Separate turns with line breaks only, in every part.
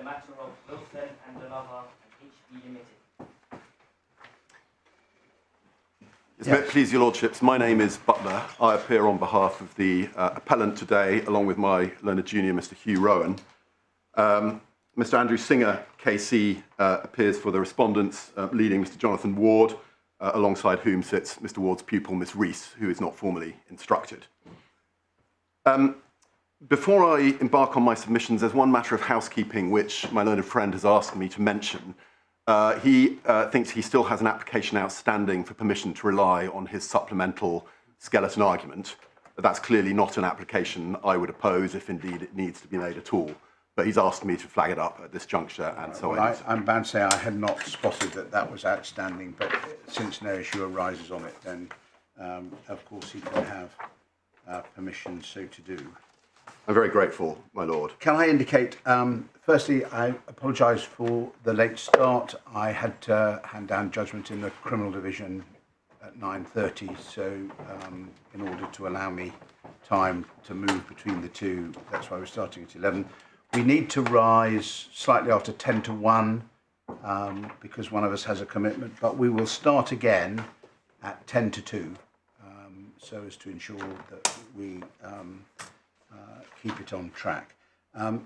matter of Coulson and Delava and HB Limited.
Yes. Please, your lordships, my name is Butler. I appear on behalf of the appellant today, along with my learned junior, Mr. Hugh Rowan. Mr. Andrew Singer KC appears for the respondents, leading Mr. Jonathan Ward, alongside whom sits Mr. Ward's pupil, Miss Rees, who is not formally instructed. Before I embark on my submissions, there's one matter of housekeeping which my learned friend has asked me to mention. He thinks he still has an application outstanding for permission to rely on his supplemental skeleton argument. That's clearly not an application I would oppose if indeed it needs to be made at all. But he's asked me to flag it up at this juncture, and so
well, I'm bound to say I had not spotted that that was outstanding, but since no issue arises on it, then of course he can have permission so to do.
I'm very grateful, my lord.
Can I indicate, firstly, I apologise for the late start. I had to hand down judgment in the criminal division at 9:30, so in order to allow me time to move between the two, that's why we're starting at 11. We need to rise slightly after 10 to 1 because one of us has a commitment, but we will start again at 10 to 2 so as to ensure that we keep it on track.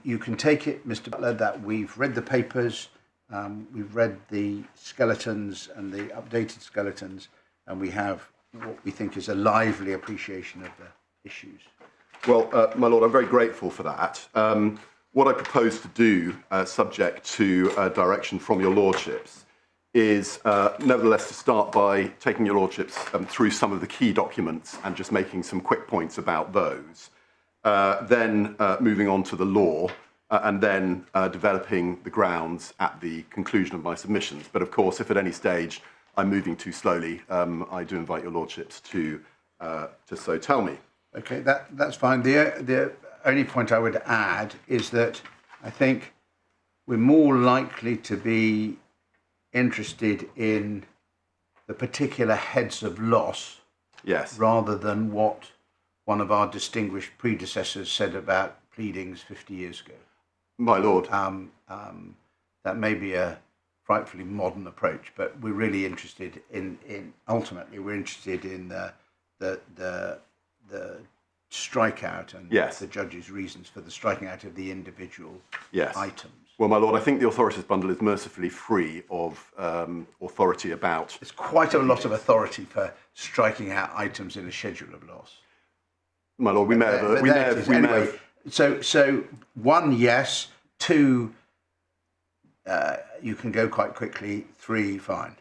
You can take it, Mr. Butler, that we've read the papers, we've read the skeletons and the updated skeletons, and we have what we think is a lively appreciation of the issues.
Well, my lord, I'm very grateful for that. What I propose to do, subject to direction from your lordships, is nevertheless to start by taking your lordships through some of the key documents and just making some quick points about those. Then moving on to the law, and then developing the grounds at the conclusion of my submissions. But of course, if at any stage I'm moving too slowly, I do invite your lordships to so tell me.
Okay, that's fine. The only point I would add is that I think we're more likely to be interested in the particular heads of loss,
yes,
rather than what one of our distinguished predecessors said about pleadings 50 years ago.
My lord.
That may be a frightfully modern approach, but we're really interested in ultimately we're interested in the strikeout and
yes,
the judge's reasons for the striking out of the individual
yes,
items.
Well, my lord, I think the authorities bundle is mercifully free of authority about...
There's quite a lot of authority for striking out items in a schedule of loss.
My lord, we may have...
So one, yes. Two, you can go quite quickly. Three, fine.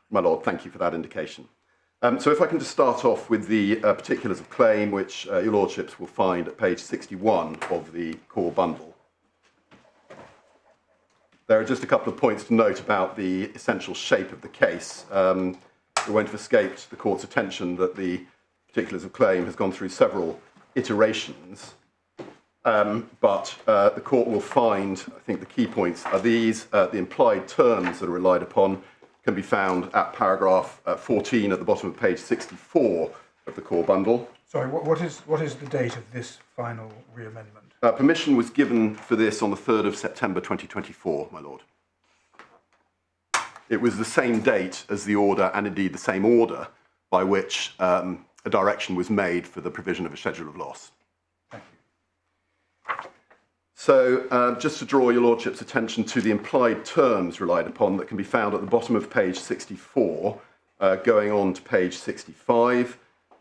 My lord, thank you for that indication. So if I can just start off with the particulars of claim, which your lordships will find at page 61 of the core bundle. There are just a couple of points to note about the essential shape of the case. It won't have escaped the court's attention that the particulars of claim has gone through several iterations, but the court will find, I think the key points are these, the implied terms that are relied upon can be found at paragraph 14 at the bottom of page 64 of the core bundle.
Sorry, what is the date of this final reamendment?
Permission was given for this on the 3rd of September 2024, my lord. It was the same date as the order, and indeed the same order, by which a direction was made for the provision of a schedule of loss.
Thank you.
So just to draw your lordship's attention to the implied terms relied upon that can be found at the bottom of page 64, going on to page 65,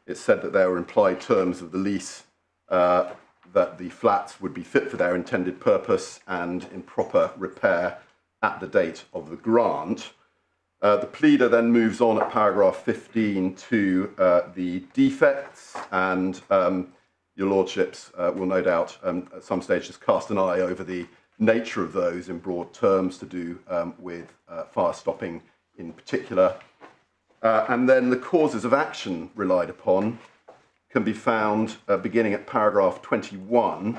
it said that there were implied terms of the lease that the flats would be fit for their intended purpose and in proper repair at the date of the grant. The pleader then moves on at paragraph 15 to the defects, and your lordships will no doubt at some stage just cast an eye over the nature of those in broad terms to do with fire stopping in particular. And then the causes of action relied upon can be found beginning at paragraph 21,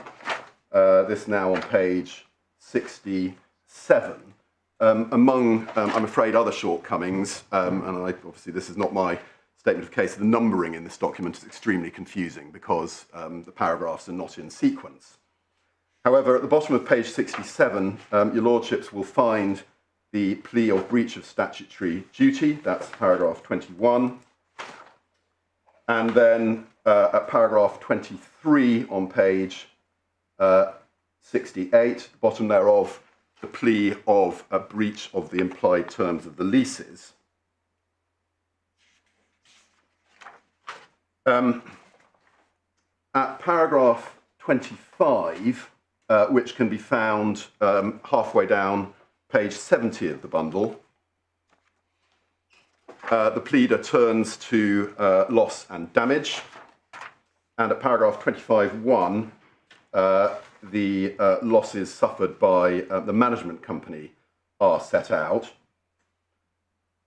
this now on page 67. Among, I'm afraid, other shortcomings, and obviously this is not my statement of case, the numbering in this document is extremely confusing because the paragraphs are not in sequence. However, at the bottom of page 67, your lordships will find the plea of breach of statutory duty, that's paragraph 21. And then at paragraph 23 on page 68, the bottom thereof, the plea of a breach of the implied terms of the leases. At paragraph 25, which can be found halfway down page 70 of the bundle, the pleader turns to loss and damage, and at paragraph 25.1, the losses suffered by the management company are set out.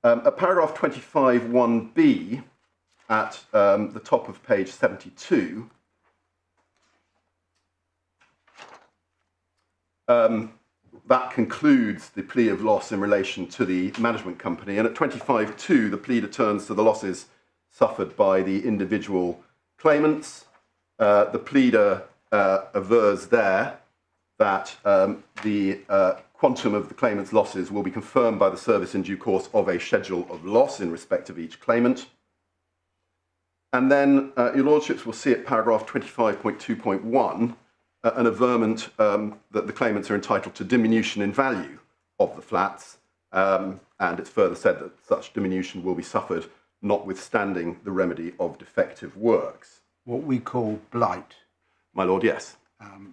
At paragraph 25.1b, at the top of page 72, that concludes the plea of loss in relation to the management company. And at 25.2, the pleader turns to the losses suffered by the individual claimants. The pleader avers there that the quantum of the claimant's losses will be confirmed by the service in due course of a schedule of loss in respect of each claimant. And then your lordships will see at paragraph 25.2.1 an averment that the claimants are entitled to diminution in value of the flats, and it's further said that such diminution will be suffered notwithstanding the remedy of defective works.
What we call blight.
My lord, yes.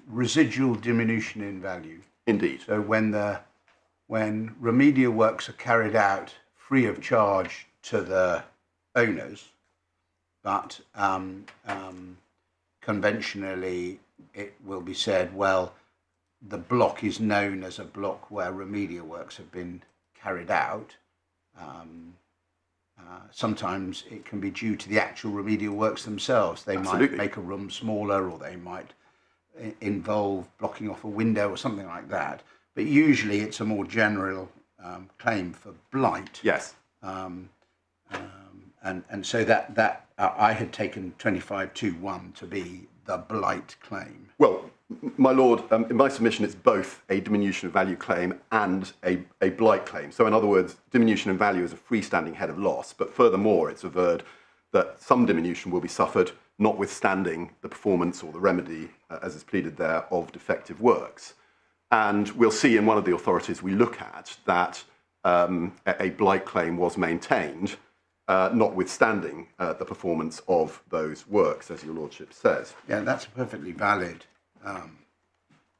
Residual diminution in value.
Indeed.
So when remedial works are carried out free of charge to the owners, but conventionally it will be said, well, the block is known as a block where remedial works have been carried out. Sometimes it can be due to the actual remedial works themselves. They
Absolutely.
might make a room smaller, or they might involve blocking off a window or something like that. But usually it's a more general claim for blight.
Yes.
And so that I had taken 25.2.1 to be the blight claim.
Well, my lord, in my submission, it's both a diminution of value claim and a blight claim. So in other words, diminution in value is a freestanding head of loss, but furthermore, it's averred that some diminution will be suffered notwithstanding the performance or the remedy, as is pleaded there, of defective works. And we'll see in one of the authorities we look at that a blight claim was maintained, notwithstanding the performance of those works, as your lordship says.
Yeah, that's a perfectly valid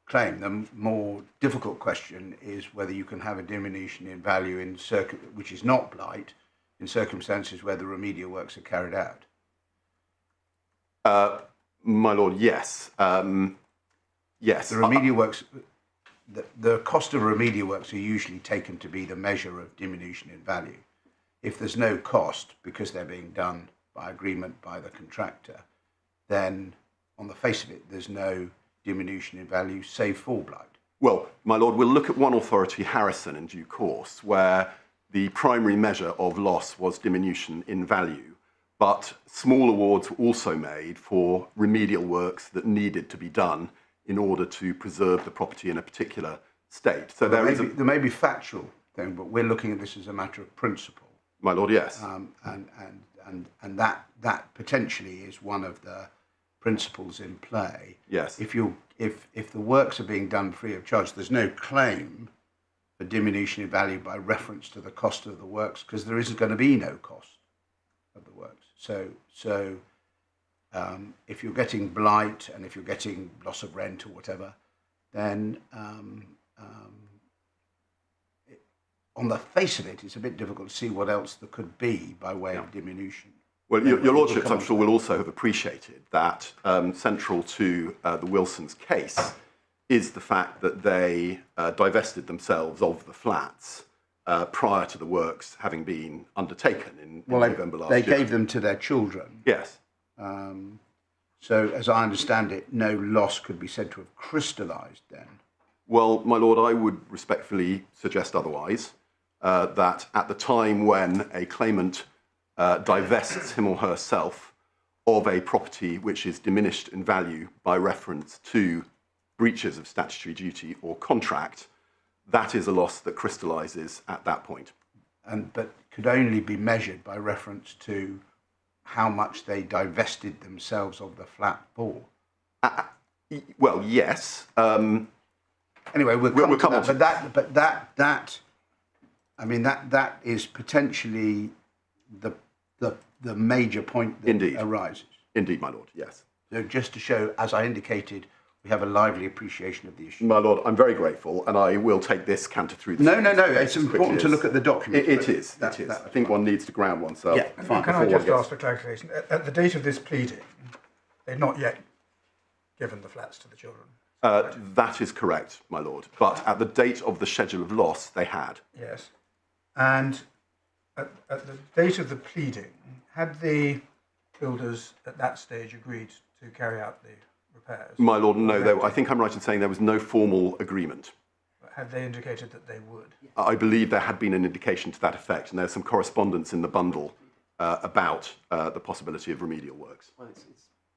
claim. The more difficult question is whether you can have a diminution in value in which is not blight, in circumstances where the remedial works are carried out.
My lord, yes. Yes.
The remedial works, the cost of remedial works are usually taken to be the measure of diminution in value. If there's no cost because they're being done by agreement by the contractor, then on the face of it, there's no diminution in value, save for blight.
Well, my lord, we'll look at one authority, Harrison, in due course, where the primary measure of loss was diminution in value, but small awards were also made for remedial works that needed to be done in order to preserve the property in a particular state. So
there may be factual thing, but we're looking at this as a matter of principle.
My lord, yes.
And that potentially is one of the principles in play.
Yes.
If the works are being done free of charge, there's no claim for diminution in value by reference to the cost of the works, because there isn't going to be no cost of the works. So if you're getting blight and if you're getting loss of rent or whatever, then on the face of it, it's a bit difficult to see what else there could be by way of diminution.
Well, your lordships, I'm sure, will also have appreciated that central to the Wilsons' case is the fact that they divested themselves of the flats prior to the works having been undertaken in November last year.
They gave them to their children.
Yes.
So, as I understand it, no loss could be said to have crystallised then.
Well, my lord, I would respectfully suggest otherwise, that at the time when a claimant divests him or herself of a property which is diminished in value by reference to breaches of statutory duty or contract, that is a loss that crystallises at that point.
But could only be measured by reference to how much they divested themselves of the flat for.
Well, yes.
Anyway, we'll come
on
to that. But that is potentially the major point that arises.
Indeed, my lord. Yes.
So just to show, as I indicated, we have a lively appreciation of the issue.
My lord, I'm very grateful, and I will take this canter through the...
No. It's important to look at the document.
It is. I think one needs to ground oneself.
Yeah, fine.
Can I just ask for clarification? At the date of this pleading, they've not yet given the flats to the children?
That is correct, my lord. But at the date of the schedule of loss, they had.
Yes. And at the date of the pleading, had the builders at that stage agreed to carry out the repairs?
My lord, no. I think I'm right in saying there was no formal agreement.
Had they indicated that they would?
I believe there had been an indication to that effect, and there's some correspondence in the bundle about the possibility of remedial works.
Well, it's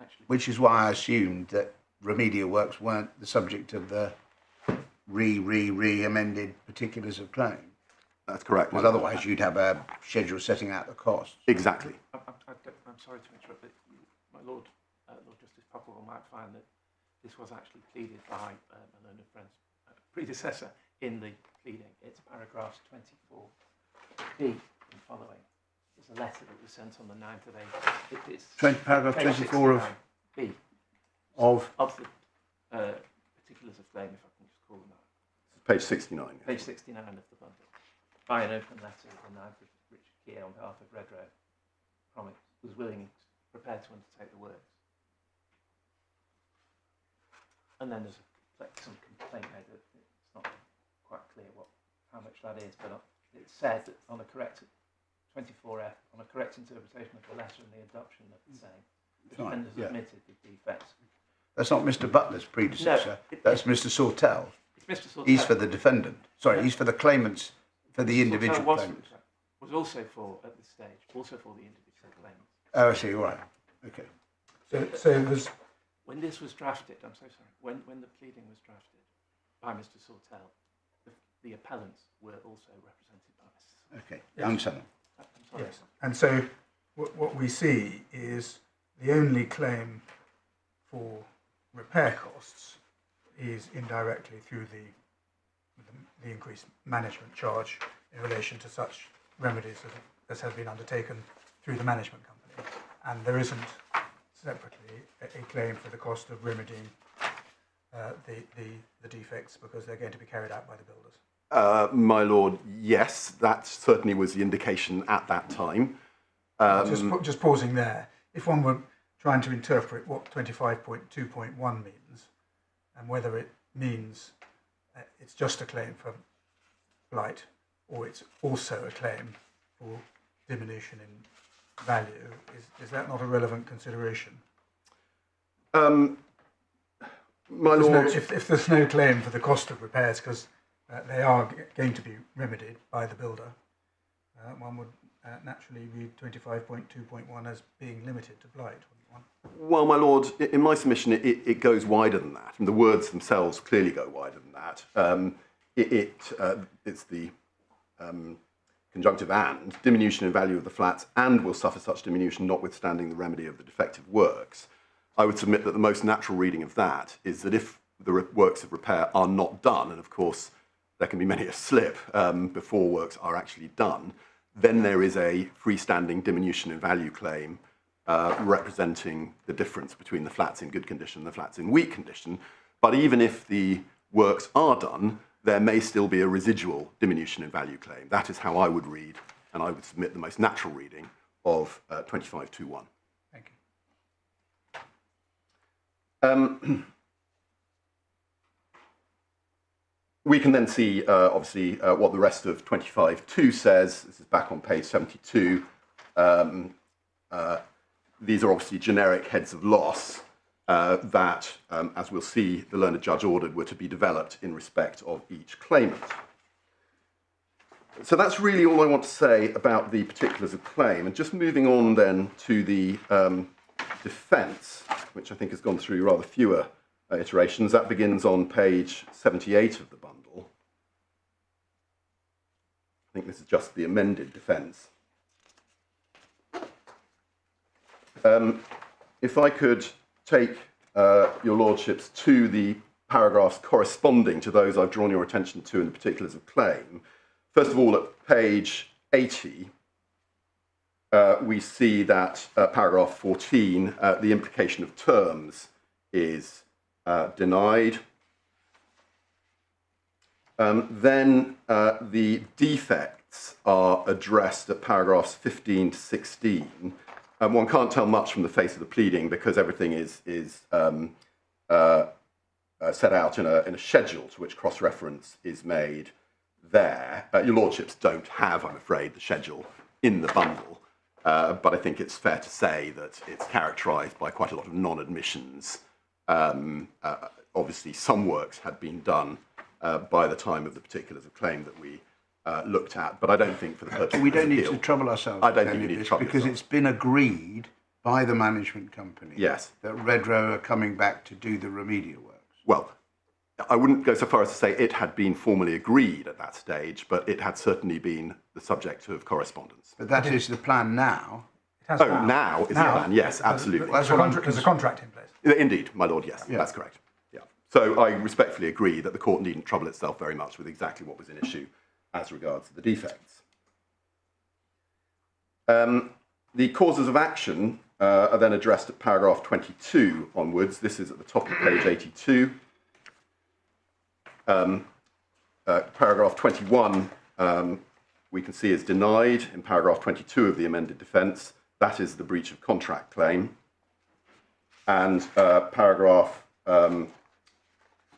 actually...
Which is why I assumed that remedial works weren't the subject of the amended particulars of claim.
That's correct.
Because otherwise you'd have a schedule setting out the costs.
Exactly.
I'm sorry to interrupt, but my Lord Justice Popplewell might find that this was actually pleaded by a learned friend's predecessor in the pleading. It's paragraphs 24B and following. It's a letter that was sent on the 9th of April. It's
Paragraph 24 of
B.
Of
the particulars of claim, if I can just call them that.
Page 69.
Page 69 of the bundle. By an open letter of the 9th of Richard Keir on behalf of Redrow, was prepared to undertake the works. And then there's some complaint made that it's not quite clear how much that is, but it said that on a correct 24F, on a correct interpretation of the letter and the adoption of the same, the defenders admitted the defects.
That's not Mr. Butler's predecessor.
No,
that's Mr. Sawtell.
It's Mr. Sawtell.
He's for the defendant. Sorry, he's for the claimants, for the individual claimants.
Was also for, at this stage, also for the individual claimants.
Oh, I see. All right. Okay.
So there's...
When this was drafted, I'm so sorry, when the pleading was drafted by Mr. Sawtell, the appellants were also represented by Mr. Sawtell.
Okay. Understand.
I'm sorry.
Yes. And so what we see is the only claim for repair costs is indirectly through the increased management charge in relation to such remedies as have been undertaken through the management company, and there isn't separately a claim for the cost of remedying the defects because they're going to be carried out by the builders.
My lord, yes, that certainly was the indication at that time.
Just pausing there, if one were trying to interpret what 25.2.1 means and whether it means it's just a claim for blight or it's also a claim for diminution in value, is that not a relevant consideration?
My lord...
If there's no claim for the cost of repairs because they are going to be remedied by the builder, one would naturally read 25.2.1 as being limited to blight.
Well, my lord, in my submission, it goes wider than that, and the words themselves clearly go wider than that. It's the conjunctive and diminution in value of the flats and will suffer such diminution notwithstanding the remedy of the defective works. I would submit that the most natural reading of that is that if the works of repair are not done, and of course there can be many a slip before works are actually done, then there is a freestanding diminution in value claim representing the difference between the flats in good condition and the flats in weak condition. But even if the works are done, there may still be a residual diminution in value claim. That is how I would read, and I would submit the most natural reading of 25.2.1.
Thank you.
We can then see, obviously, what the rest of 25.2 says. This is back on page 72. These are obviously generic heads of loss that, as we'll see, the learned judge ordered were to be developed in respect of each claimant. So that's really all I want to say about the particulars of claim. And just moving on then to the defence, which I think has gone through rather fewer iterations. That begins on page 78 of the bundle. I think this is just the amended defence. If I could take your lordships to the paragraphs corresponding to those I've drawn your attention to in the particulars of claim. First of all, at page 80, we see that paragraph 14, the implication of terms is denied. Then the defects are addressed at paragraphs 15 to 16. One can't tell much from the face of the pleading because everything is set out in a schedule to which cross-reference is made there. Your lordships don't have, I'm afraid, the schedule in the bundle, but I think it's fair to say that it's characterised by quite a lot of non-admissions. Obviously, some works had been done by the time of the particulars of claim that we looked at, but I don't think for the purpose of
we don't
this
need
appeal,
to trouble ourselves.
I don't think you need to trouble
because
yourself.
it's been agreed by the management company
Yes.
that Redrow are coming back to do the remedial works.
Well, I wouldn't go so far as to say it had been formally agreed at that stage, but it had certainly been the subject of correspondence.
But that is the plan now.
It has
Oh, now is the plan, yes, absolutely.
That's what I'm
There's a contract in place.
Indeed, my lord, yes, that's correct. Yeah. So I respectfully agree that the court needn't trouble itself very much with exactly what was in issue as regards the defects. The causes of action are then addressed at paragraph 22 onwards. This is at the top of page 82. Paragraph 21 we can see is denied in paragraph 22 of the amended defence. That is the breach of contract claim. And paragraph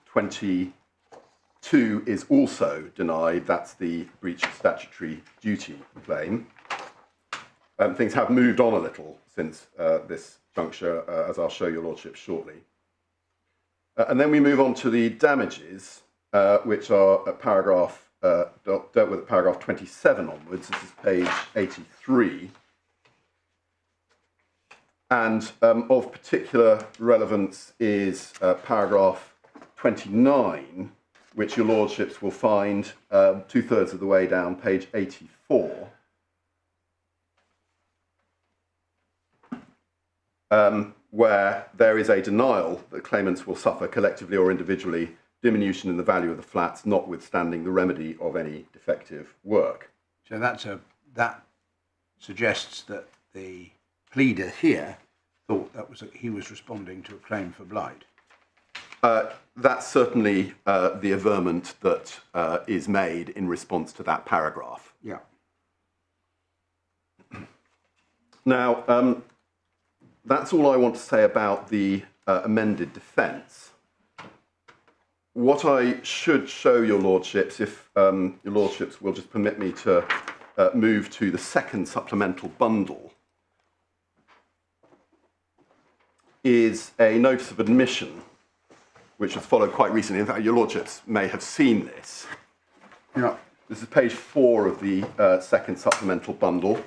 22 is also denied. That's the breach of statutory duty claim. Things have moved on a little since this juncture, as I'll show your lordship shortly. And then we move on to the damages, which are at paragraph, dealt with at paragraph 27 onwards. This is page 83. And of particular relevance is paragraph 29, which your lordships will find 2/3 of the way down page 84. Where there is a denial that claimants will suffer collectively or individually diminution in the value of the flats, notwithstanding the remedy of any defective work.
So that suggests that the pleader here thought he was responding to a claim for blight.
That's certainly the averment that is made in response to that paragraph.
Yeah.
Now, that's all I want to say about the amended defence. What I should show your lordships, if your lordships will just permit me to move to the second supplemental bundle, is a notice of admission, which was followed quite recently. In fact, your lordships may have seen this.
Yeah.
This is page 4 of the second supplemental bundle.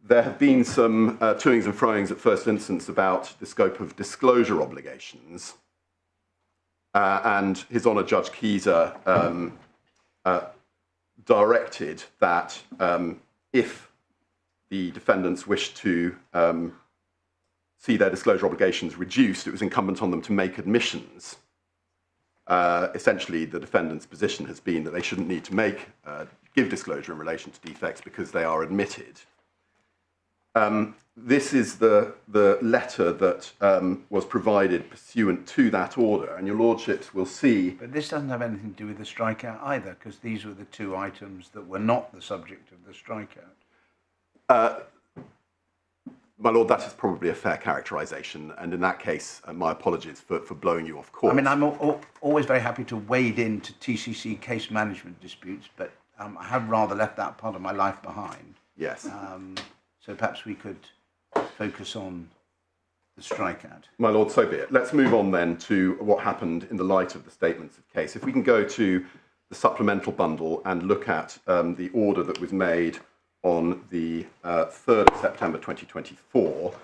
There have been some toings and froings at first instance about the scope of disclosure obligations. And His Honour Judge Keyser directed that if the defendants wished to see their disclosure obligations reduced, it was incumbent on them to make admissions. Essentially, the defendant's position has been that they shouldn't need to give disclosure in relation to defects because they are admitted. This is the letter that was provided pursuant to that order, and your lordships will see.
But this doesn't have anything to do with the strikeout either, because these were the two items that were not the subject of the strikeout.
My lord, that is probably a fair characterisation, and in that case, my apologies for blowing you off course.
I mean, I'm always very happy to wade into TCC case management disputes, but I have rather left that part of my life behind.
Yes.
So perhaps we could focus on the strikeout.
My lord, so be it. Let's move on then to what happened in the light of the statements of case. If we can go to the supplemental bundle and look at the order that was made on the 3rd of September 2024.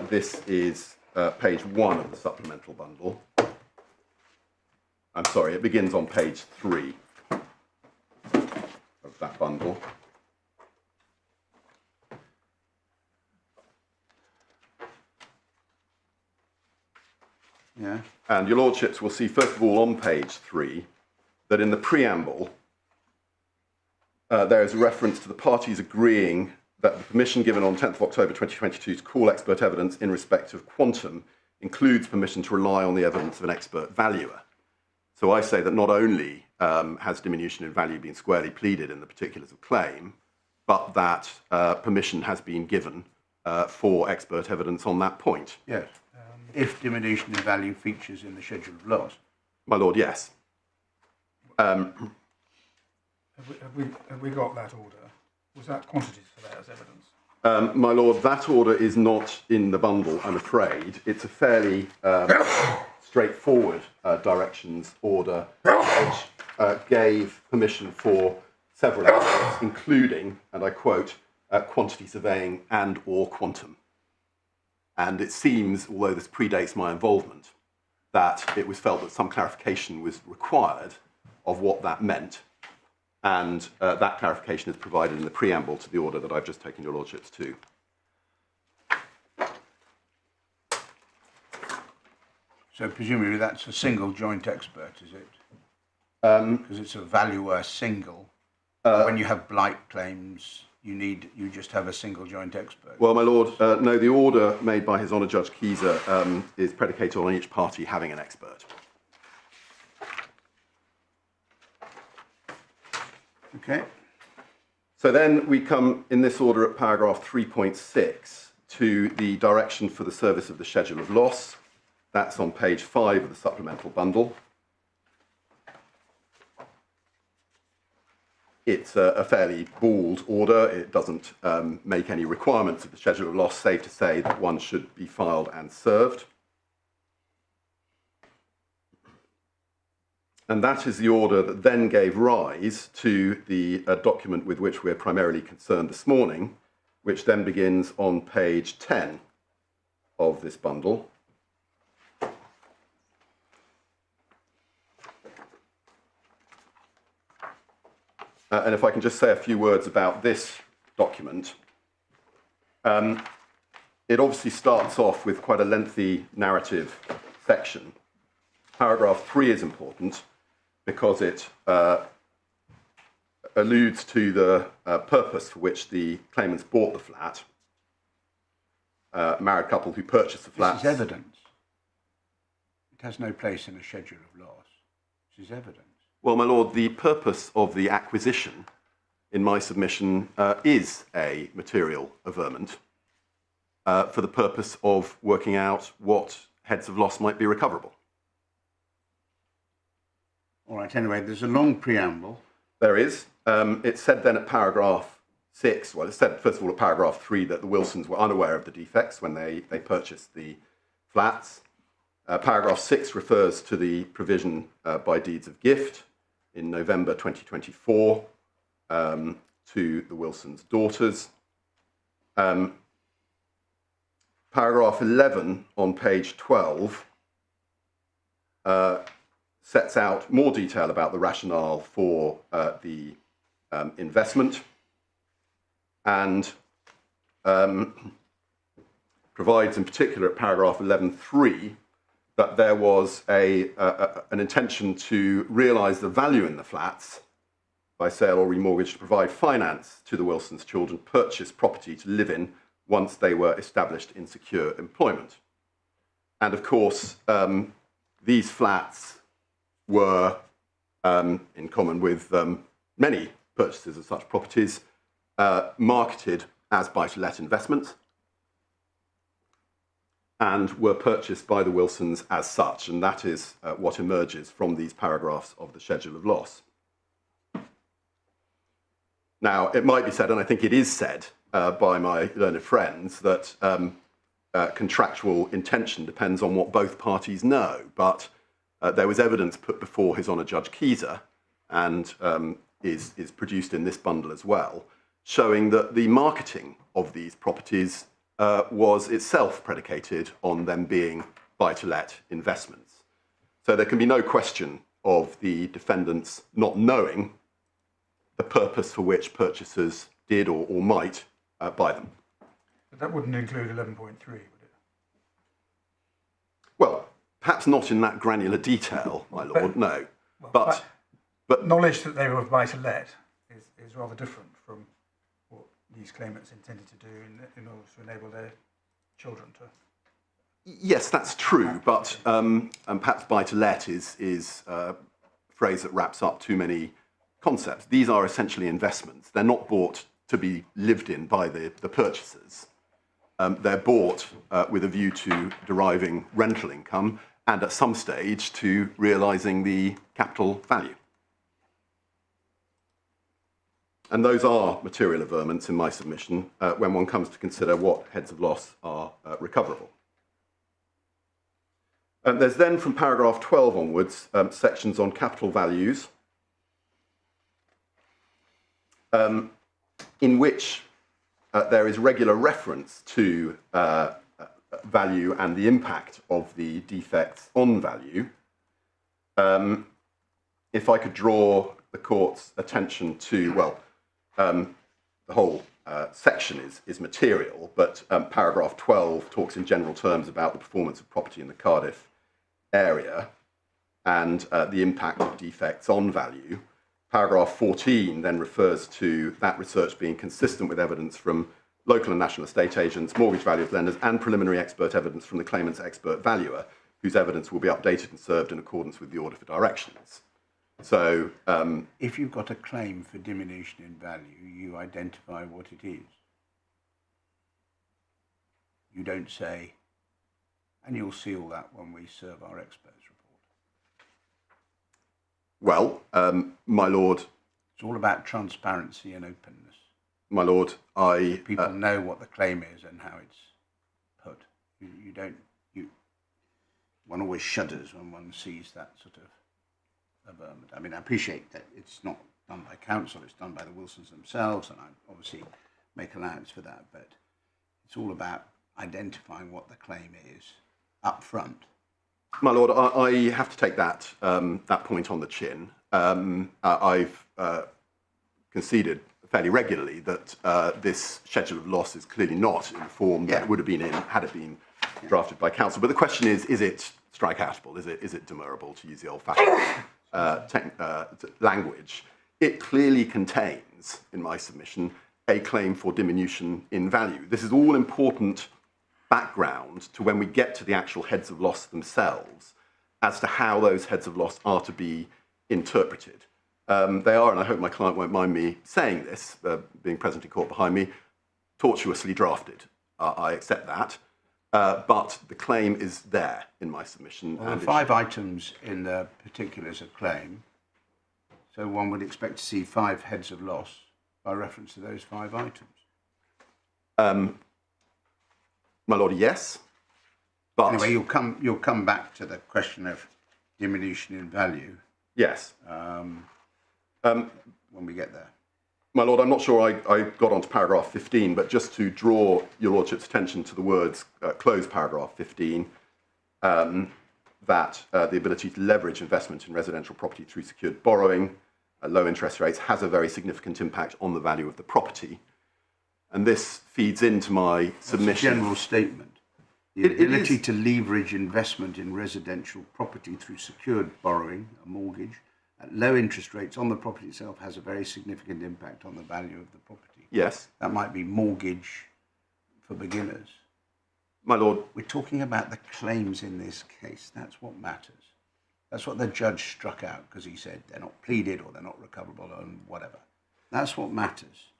This is page 1 of the supplemental bundle. I'm sorry, it begins on page 3 of that bundle.
Yeah.
And your lordships will see, first of all, on page 3, that in the preamble, there is a reference to the parties agreeing that the permission given on 10th of October 2022 to call expert evidence in respect of quantum includes permission to rely on the evidence of an expert valuer. So I say that not only has diminution in value been squarely pleaded in the particulars of claim, but that permission has been given for expert evidence on that point.
Yes. If diminution in value features in the schedule of loss.
My lord, yes.
Have we got that order? Was that quantities for that as evidence?
My lord, that order is not in the bundle, I'm afraid. It's a fairly straightforward directions order which gave permission for several experts, including, and I quote, quantity surveying and or quantum. And it seems, although this predates my involvement, that it was felt that some clarification was required of what that meant. And that clarification is provided in the preamble to the order that I've just taken your lordships to.
So presumably that's a single joint expert, is it? Because it's a valuer single. When you have blight claims, you just have a single joint expert.
Well, my lord, no, the order made by His Honour Judge Keyser is predicated on each party having an expert.
Okay.
So then we come in this order at paragraph 3.6 to the direction for the service of the schedule of loss. That's on page 5 of the supplemental bundle. It's a fairly bald order. It doesn't make any requirements of the schedule of loss, save to say that one should be filed and served. And that is the order that then gave rise to the document with which we're primarily concerned this morning, which then begins on page 10 of this bundle. And if I can just say a few words about this document. It obviously starts off with quite a lengthy narrative section. Paragraph 3 is important because it alludes to the purpose for which the claimants bought the flat. A married couple who purchased the flat.
This is evidence. It has no place in a schedule of loss. This is evidence.
Well, my lord, the purpose of the acquisition, in my submission, is a material averment for the purpose of working out what heads of loss might be recoverable.
All right, anyway, there's a long preamble.
There is. It said then at paragraph 6, well, it said first of all at paragraph 3 that the Wilsons were unaware of the defects when they purchased the flats. Paragraph 6 refers to the provision by deeds of gift in November 2024 to the Wilsons' daughters. Paragraph 11 on page 12 sets out more detail about the rationale for the investment and provides in particular at paragraph 11.3 that there was an intention to realise the value in the flats by sale or remortgage to provide finance to the Wilsons' children, purchase property to live in once they were established in secure employment. And of course, these flats were, in common with many purchasers of such properties, marketed as buy-to-let investments and were purchased by the Wilsons as such, and that is what emerges from these paragraphs of the schedule of loss. Now, it might be said, and I think it is said by my learned friends, that contractual intention depends on what both parties know, but there was evidence put before His Honour Judge Keyser, and is produced in this bundle as well, showing that the marketing of these properties was itself predicated on them being buy-to-let investments. So there can be no question of the defendants not knowing the purpose for which purchasers did or might buy them.
But that wouldn't include 11.3, would it?
Well, perhaps not in that granular detail, my lord, no.
Well,
But
knowledge that they were buy-to-let is rather different from what these claimants intended to do in order to enable their children to...
yes, that's true, but and perhaps buy-to-let is a phrase that wraps up too many concepts. These are essentially investments. They're not bought to be lived in by the purchasers. They're bought with a view to deriving rental income and at some stage to realising the capital value. And those are material averments in my submission when one comes to consider what heads of loss are recoverable. There's then, from paragraph 12 onwards, sections on capital values, in which there is regular reference to value and the impact of the defects on value. If I could draw the court's attention to, well, the whole section is material, but paragraph 12 talks in general terms about the performance of property in the Cardiff area and the impact of defects on value. Paragraph 14 then refers to that research being consistent with evidence from local and national estate agents, mortgage valuers, lenders, and preliminary expert evidence from the claimant's expert valuer, whose evidence will be updated and served in accordance with the order for directions. So,
if you've got a claim for diminution in value, you identify what it is. You don't say, and you'll see all that when we serve our experts report.
Well, my lord...
It's all about transparency and openness.
My lord,
people know what the claim is and how it's put. One always shudders when one sees that sort of averment. I mean, I appreciate that it's not done by counsel, it's done by the Wilsons themselves, and I obviously make allowance for that, but it's all about identifying what the claim is up front.
My lord, I have to take that point on the chin. I've conceded fairly regularly that this schedule of loss is clearly not in the form that it would have been in had it been drafted by counsel. But the question is it strike-outable? Is it demurrable, to use the old-fashioned language? It clearly contains, in my submission, a claim for diminution in value. This is all important background to when we get to the actual heads of loss themselves as to how those heads of loss are to be interpreted. They are, and I hope my client won't mind me saying this, being present in court behind me, tortuously drafted. I accept that. But the claim is there in my submission.
Well, there are 5 items in the particulars of claim, so one would expect to see 5 heads of loss by reference to those 5 items.
My lord, yes. But
anyway, you'll come back to the question of diminution in value.
Yes.
When we get there.
My lord, I'm not sure I got onto paragraph 15, but just to draw your lordship's attention to the words close paragraph 15, that the ability to leverage investment in residential property through secured borrowing at low interest rates has a very significant impact on the value of the property. And this feeds into my submission.
It's a general statement. The ability to leverage investment in residential property through secured borrowing, a mortgage, at low interest rates on the property itself has a very significant impact on the value of the property.
Yes.
That might be mortgage for beginners.
My lord.
We're talking about the claims in this case. That's what matters. That's what the judge struck out because he said they're not pleaded or they're not recoverable or whatever. That's what matters.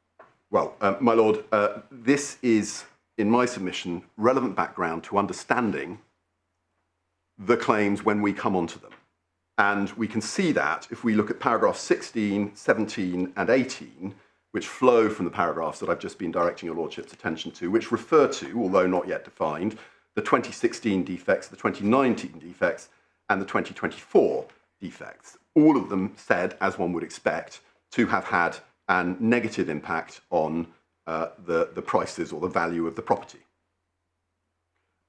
Well, my lord, this is, in my submission, relevant background to understanding the claims when we come onto them. And we can see that if we look at paragraphs 16, 17, and 18, which flow from the paragraphs that I've just been directing your lordship's attention to, which refer to, although not yet defined, the 2016 defects, the 2019 defects, and the 2024 defects. All of them said, as one would expect, to have had and negative impact on the prices or the value of the property.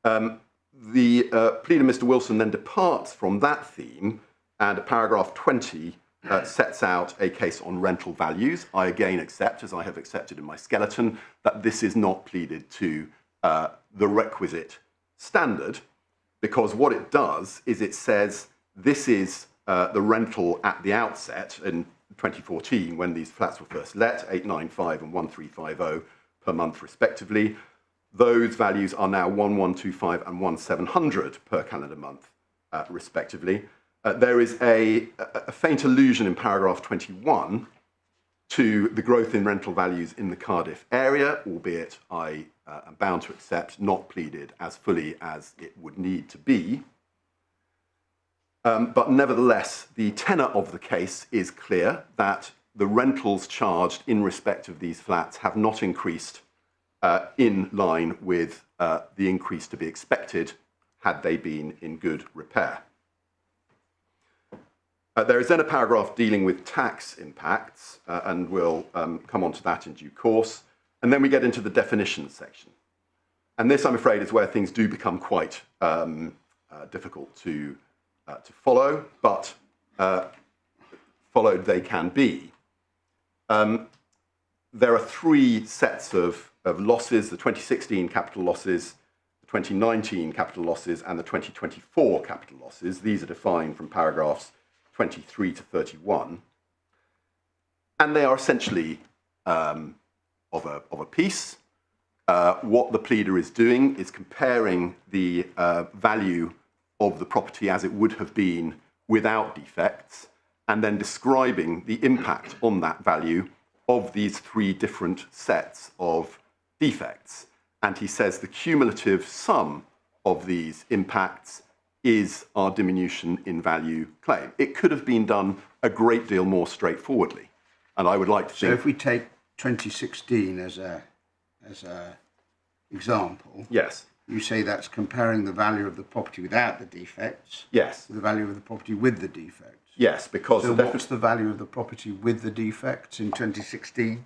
The pleader, Mr. Wilson, then departs from that theme, and paragraph 20 sets out a case on rental values. I again accept, as I have accepted in my skeleton, that this is not pleaded to the requisite standard, because what it does is it says this is the rental at the outset in 2014 when these flats were first let, 895 and 1350 per month respectively. Those values are now 1125 and 1700 per calendar month respectively. There is a faint allusion in paragraph 21 to the growth in rental values in the Cardiff area, albeit I am bound to accept not pleaded as fully as it would need to be. But nevertheless, the tenor of the case is clear that the rentals charged in respect of these flats have not increased in line with the increase to be expected had they been in good repair. There is then a paragraph dealing with tax impacts, and we'll come on to that in due course. And then we get into the definitions section. And this, I'm afraid, is where things do become quite difficult to follow, but followed they can be. There are three sets of losses: the 2016 capital losses, the 2019 capital losses, and the 2024 capital losses. These are defined from paragraphs 23 to 31. And they are essentially of a piece. What the pleader is doing is comparing the value of the property as it would have been without defects, and then describing the impact on that value of these three different sets of defects. And he says the cumulative sum of these impacts is our diminution in value claim. It could have been done a great deal more straightforwardly, and I would like to think...
So if we take 2016 as a example,
yes,
you say that's comparing the value of the property without the defects,
yes,
to the value of the property with the defects.
yes, because
so what's the value of the property with the defects in 2016?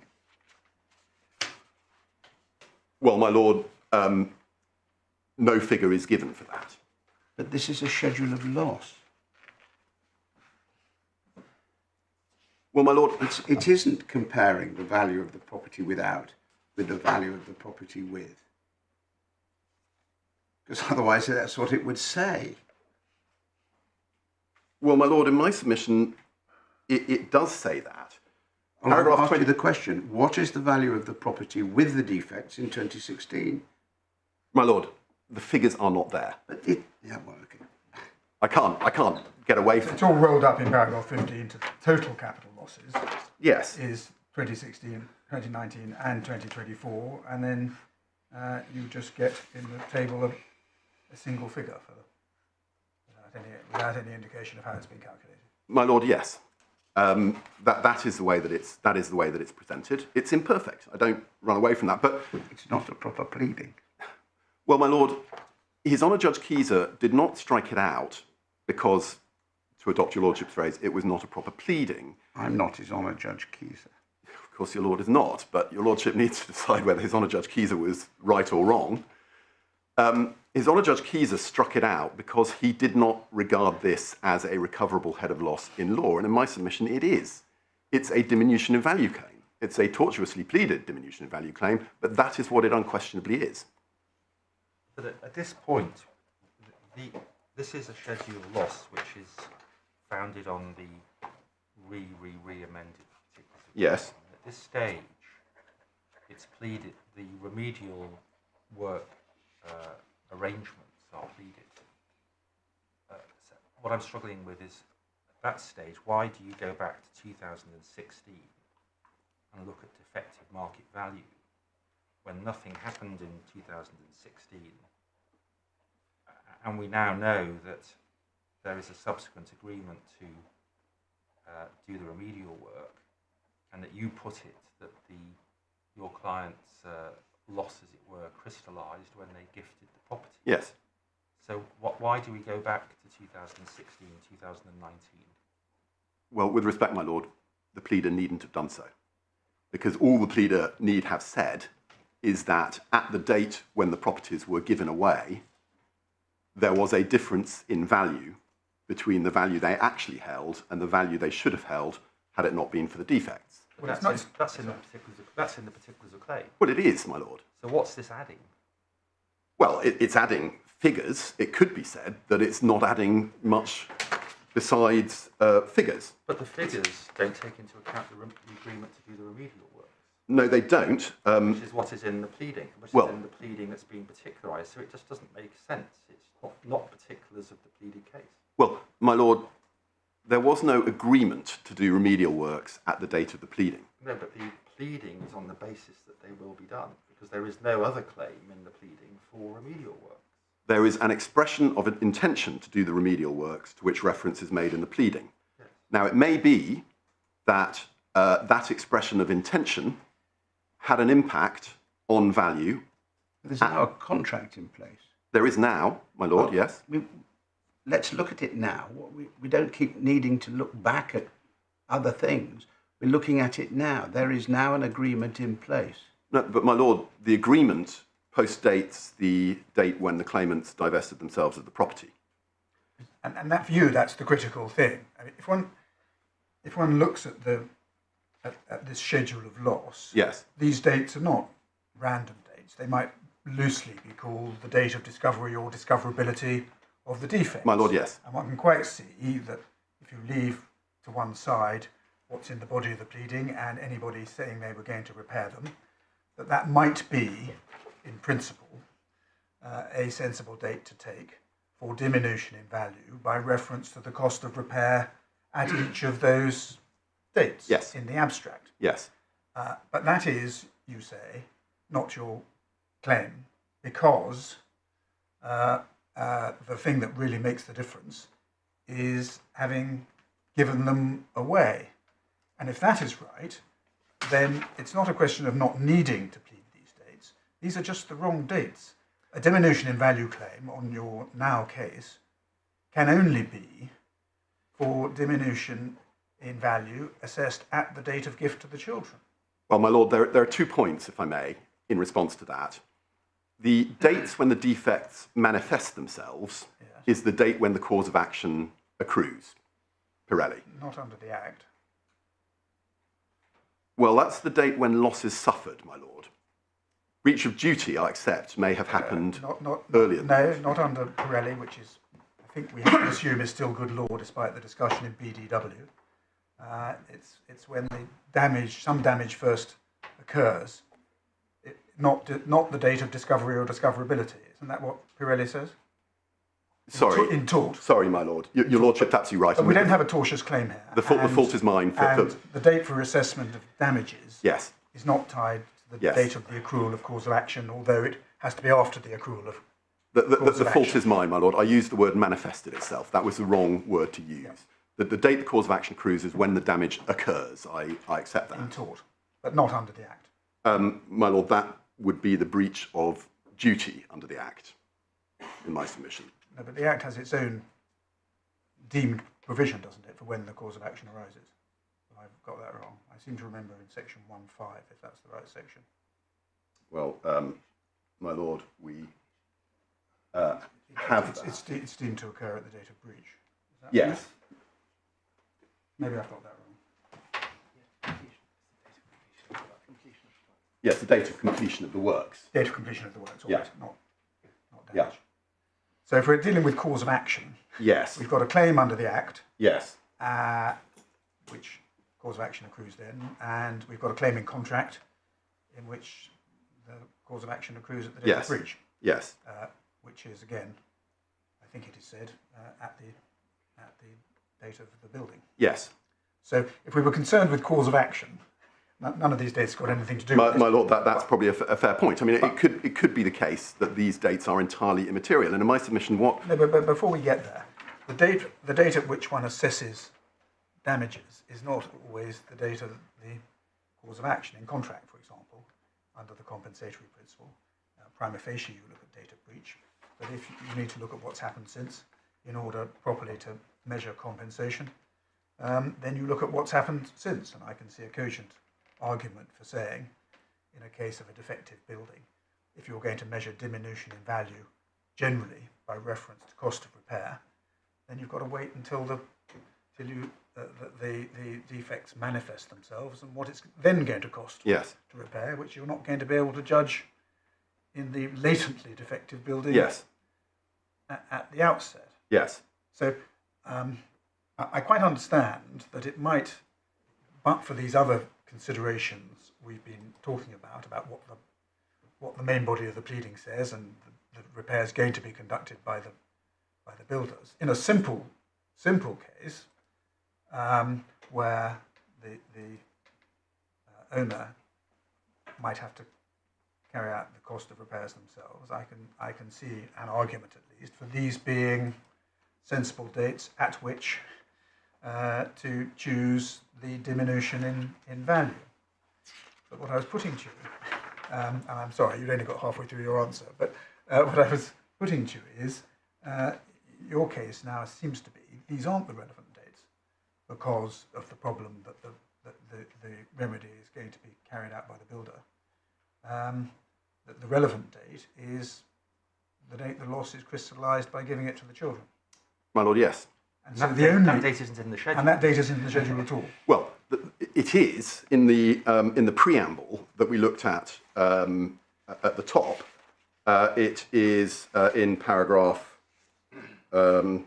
Well, my lord, no figure is given for that.
But this is a schedule of loss.
Well, my lord,
it isn't comparing the value of the property without with the value of the property with. Because otherwise that's what it would say.
Well, my lord, in my submission, it does say that.
I'll ask you the question, what is the value of the property with the defects in 2016?
My lord, the figures are not there.
But yeah, well, okay.
I can't get away from it.
It's all rolled up in paragraph 15 to total capital losses.
Yes.
Is 2016, 2019 and 2024, and then you just get in the table a single figure for without any indication of how it's been calculated.
My lord, yes. That is the way that it's presented. It's imperfect. I don't run away from that, but
it's not a proper pleading.
Well, my lord, His Honour Judge Keyser did not strike it out because, to adopt your lordship's phrase, it was not a proper pleading.
I'm not His Honour Judge Keyser.
Of course, your lord is not, but your lordship needs to decide whether His Honour Judge Keyser was right or wrong. His Honour Judge Keyser struck it out because he did not regard this as a recoverable head of loss in law, and in my submission it is. It's a diminution in value claim. It's a tortuously pleaded diminution in value claim, but that is what it unquestionably is.
But at this point, this is a schedule of loss which is founded on the re-amended particulars.
Yes.
At this stage, it's pleaded, the remedial work arrangements are pleaded. So what I'm struggling with is, at that stage, why do you go back to 2016 and look at defective market value when nothing happened in 2016? And we now know that there is a subsequent agreement to do the remedial work, and that you put it that your client's loss, as it were, crystallised when they gifted the property.
Yes.
So why do we go back to 2016, 2019?
Well, with respect, my lord, the pleader needn't have done so. because all the pleader need have said is that at the date when the properties were given away, there was a difference in value between the value they actually held and the value they should have held had it not been for the defects.
Well,
Well, it's
that's in the particulars of claim.
Well, it is, my lord.
So what's this adding?
Well, it's adding figures. It could be said that it's not adding much besides figures.
But the figures don't take into account the agreement to do the remedial work,
No, they don't.
which is what is in the pleading, which
well-
is in the pleading that's been particularised. So it just doesn't make sense. It's not particulars of the pleaded case.
Well, my lord, there was no agreement to do remedial works at the date of the pleading.
No, but the pleading is on the basis that they will be done, because there is no other claim in the pleading for remedial work.
There is an expression of an intention to do the remedial works to which reference is made in the pleading.
Yes.
Now, it may be that that expression of intention had an impact on value.
There's now a contract in place.
There is now, my lord,
Well,
yes.
Let's look at it now. We don't keep needing to look back at other things. We're looking at it now. There is now an agreement in place.
No, but my lord, the agreement postdates the date when the claimants divested themselves of the property.
And that view, that's the critical thing. I mean, if one looks at at this schedule of loss,
Yes.
these dates are not random dates. They might loosely be called the date of discovery or discoverability of the defect.
My lord, yes.
And one can quite see that if you leave to one side what's in the body of the pleading and anybody saying they were going to repair them, that might be, in principle, a sensible date to take for diminution in value by reference to the cost of repair at each of those dates
Yes.
in the abstract.
Yes.
But that is, you say, not your claim, because the thing that really makes the difference is having given them away. And if that is right, then it's not a question of not needing to plead these dates. These are just the wrong dates. A diminution in value claim on your now case can only be for diminution in value assessed at the date of gift to the children.
Well, my lord, there are 2 points, if I may, in response to that. The dates when the defects manifest themselves is the date when the cause of action accrues, Pirelli.
Not under the Act.
Well, that's the date when loss is suffered, my lord. Breach of duty, I accept, may have happened earlier.
No, not under Pirelli, which is, I think we have to assume is still good law despite the discussion in BDW. It's when some damage first occurs, not the date of discovery or discoverability. Isn't that what Pirelli says?
Sorry.
In tort.
Sorry, my lord. Your lordship's absolutely right.
But we don't have a tortious claim here.
The fault is mine.
And the date for assessment of damages
Yes.
is not tied to the
Yes.
date of the accrual of cause of action, although it has to be after the accrual of
The
cause of
fault
action.
is mine, my lord. I used the word manifested itself. That was the wrong word to use.
Yeah.
The date the cause of action accrues is when the damage occurs. I accept that.
in tort, but not under the Act.
My lord, that would be the breach of duty under the Act, in my submission.
No, but the Act has its own deemed provision, doesn't it, for when the cause of action arises? I've got that wrong. I seem to remember in section 1.5, if that's the right section.
Well, my lord, we have...
It's deemed to occur at the date of breach. Is that
Yes.
right? Maybe I've got that wrong.
Yes, the date of completion of the works.
Date of completion of the works, all
Yeah.
right, not
Yeah.
damage. So if we're dealing with cause of action,
Yes.
we've got a claim under the Act,
Yes.
which cause of action accrues then, and we've got a claim in contract in which the cause of action accrues at the date
Yes.
of breach,
Yes.
which is, again, I think it is said, at the date of the building.
Yes.
So if we were concerned with cause of action, none of these dates got anything to do with
My
it.
lord, that's probably a fair point. I mean, it could be the case that these dates are entirely immaterial. And in my submission, what...
No, but before we get there, the date at which one assesses damages is not always the date of the cause of action. In contract, for example, under the compensatory principle, prima facie you look at date of breach, but if you need to look at what's happened since in order properly to measure compensation, then you look at what's happened since, and I can see a cogent argument for saying, in a case of a defective building, if you're going to measure diminution in value generally by reference to cost of repair, then you've got to wait until the defects manifest themselves and what it's then going to cost
Yes.
to repair, which you're not going to be able to judge in the latently defective building
Yes.
at the outset.
Yes.
So I quite understand that it might, but for these other considerations we've been talking about what the main body of the pleading says and the repair is going to be conducted by the builders. In a simple case where the owner might have to carry out the cost of repairs themselves, I can see an argument at least for these being sensible dates at which to choose the diminution in value. But what I was putting to you, and I'm sorry, you'd only got halfway through your answer, but what I was putting to you is your case now seems to be these aren't the relevant dates because of the problem that the remedy is going to be carried out by the builder. That the relevant date is the date the loss is crystallised by giving it to the children.
My lord, yes.
And so
that date isn't in the schedule.
And that date isn't in the schedule at all.
Well, it is in the preamble that we looked at the top. It is in paragraph 6.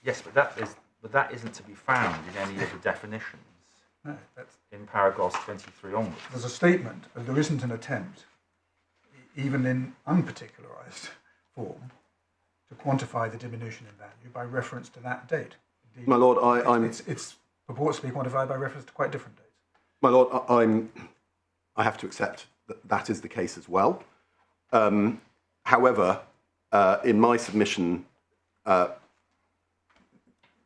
Yes, but that isn't to be found in any of the definitions.
No, that's,
In paragraphs 23 onwards.
there's a statement, but there isn't an attempt, even in unparticularised form, to quantify the diminution in value by reference to that date. Indeed,
My lord,
it's purports to be quantified by reference to quite different dates.
My lord, I have to accept that is the case as well. However, in my submission,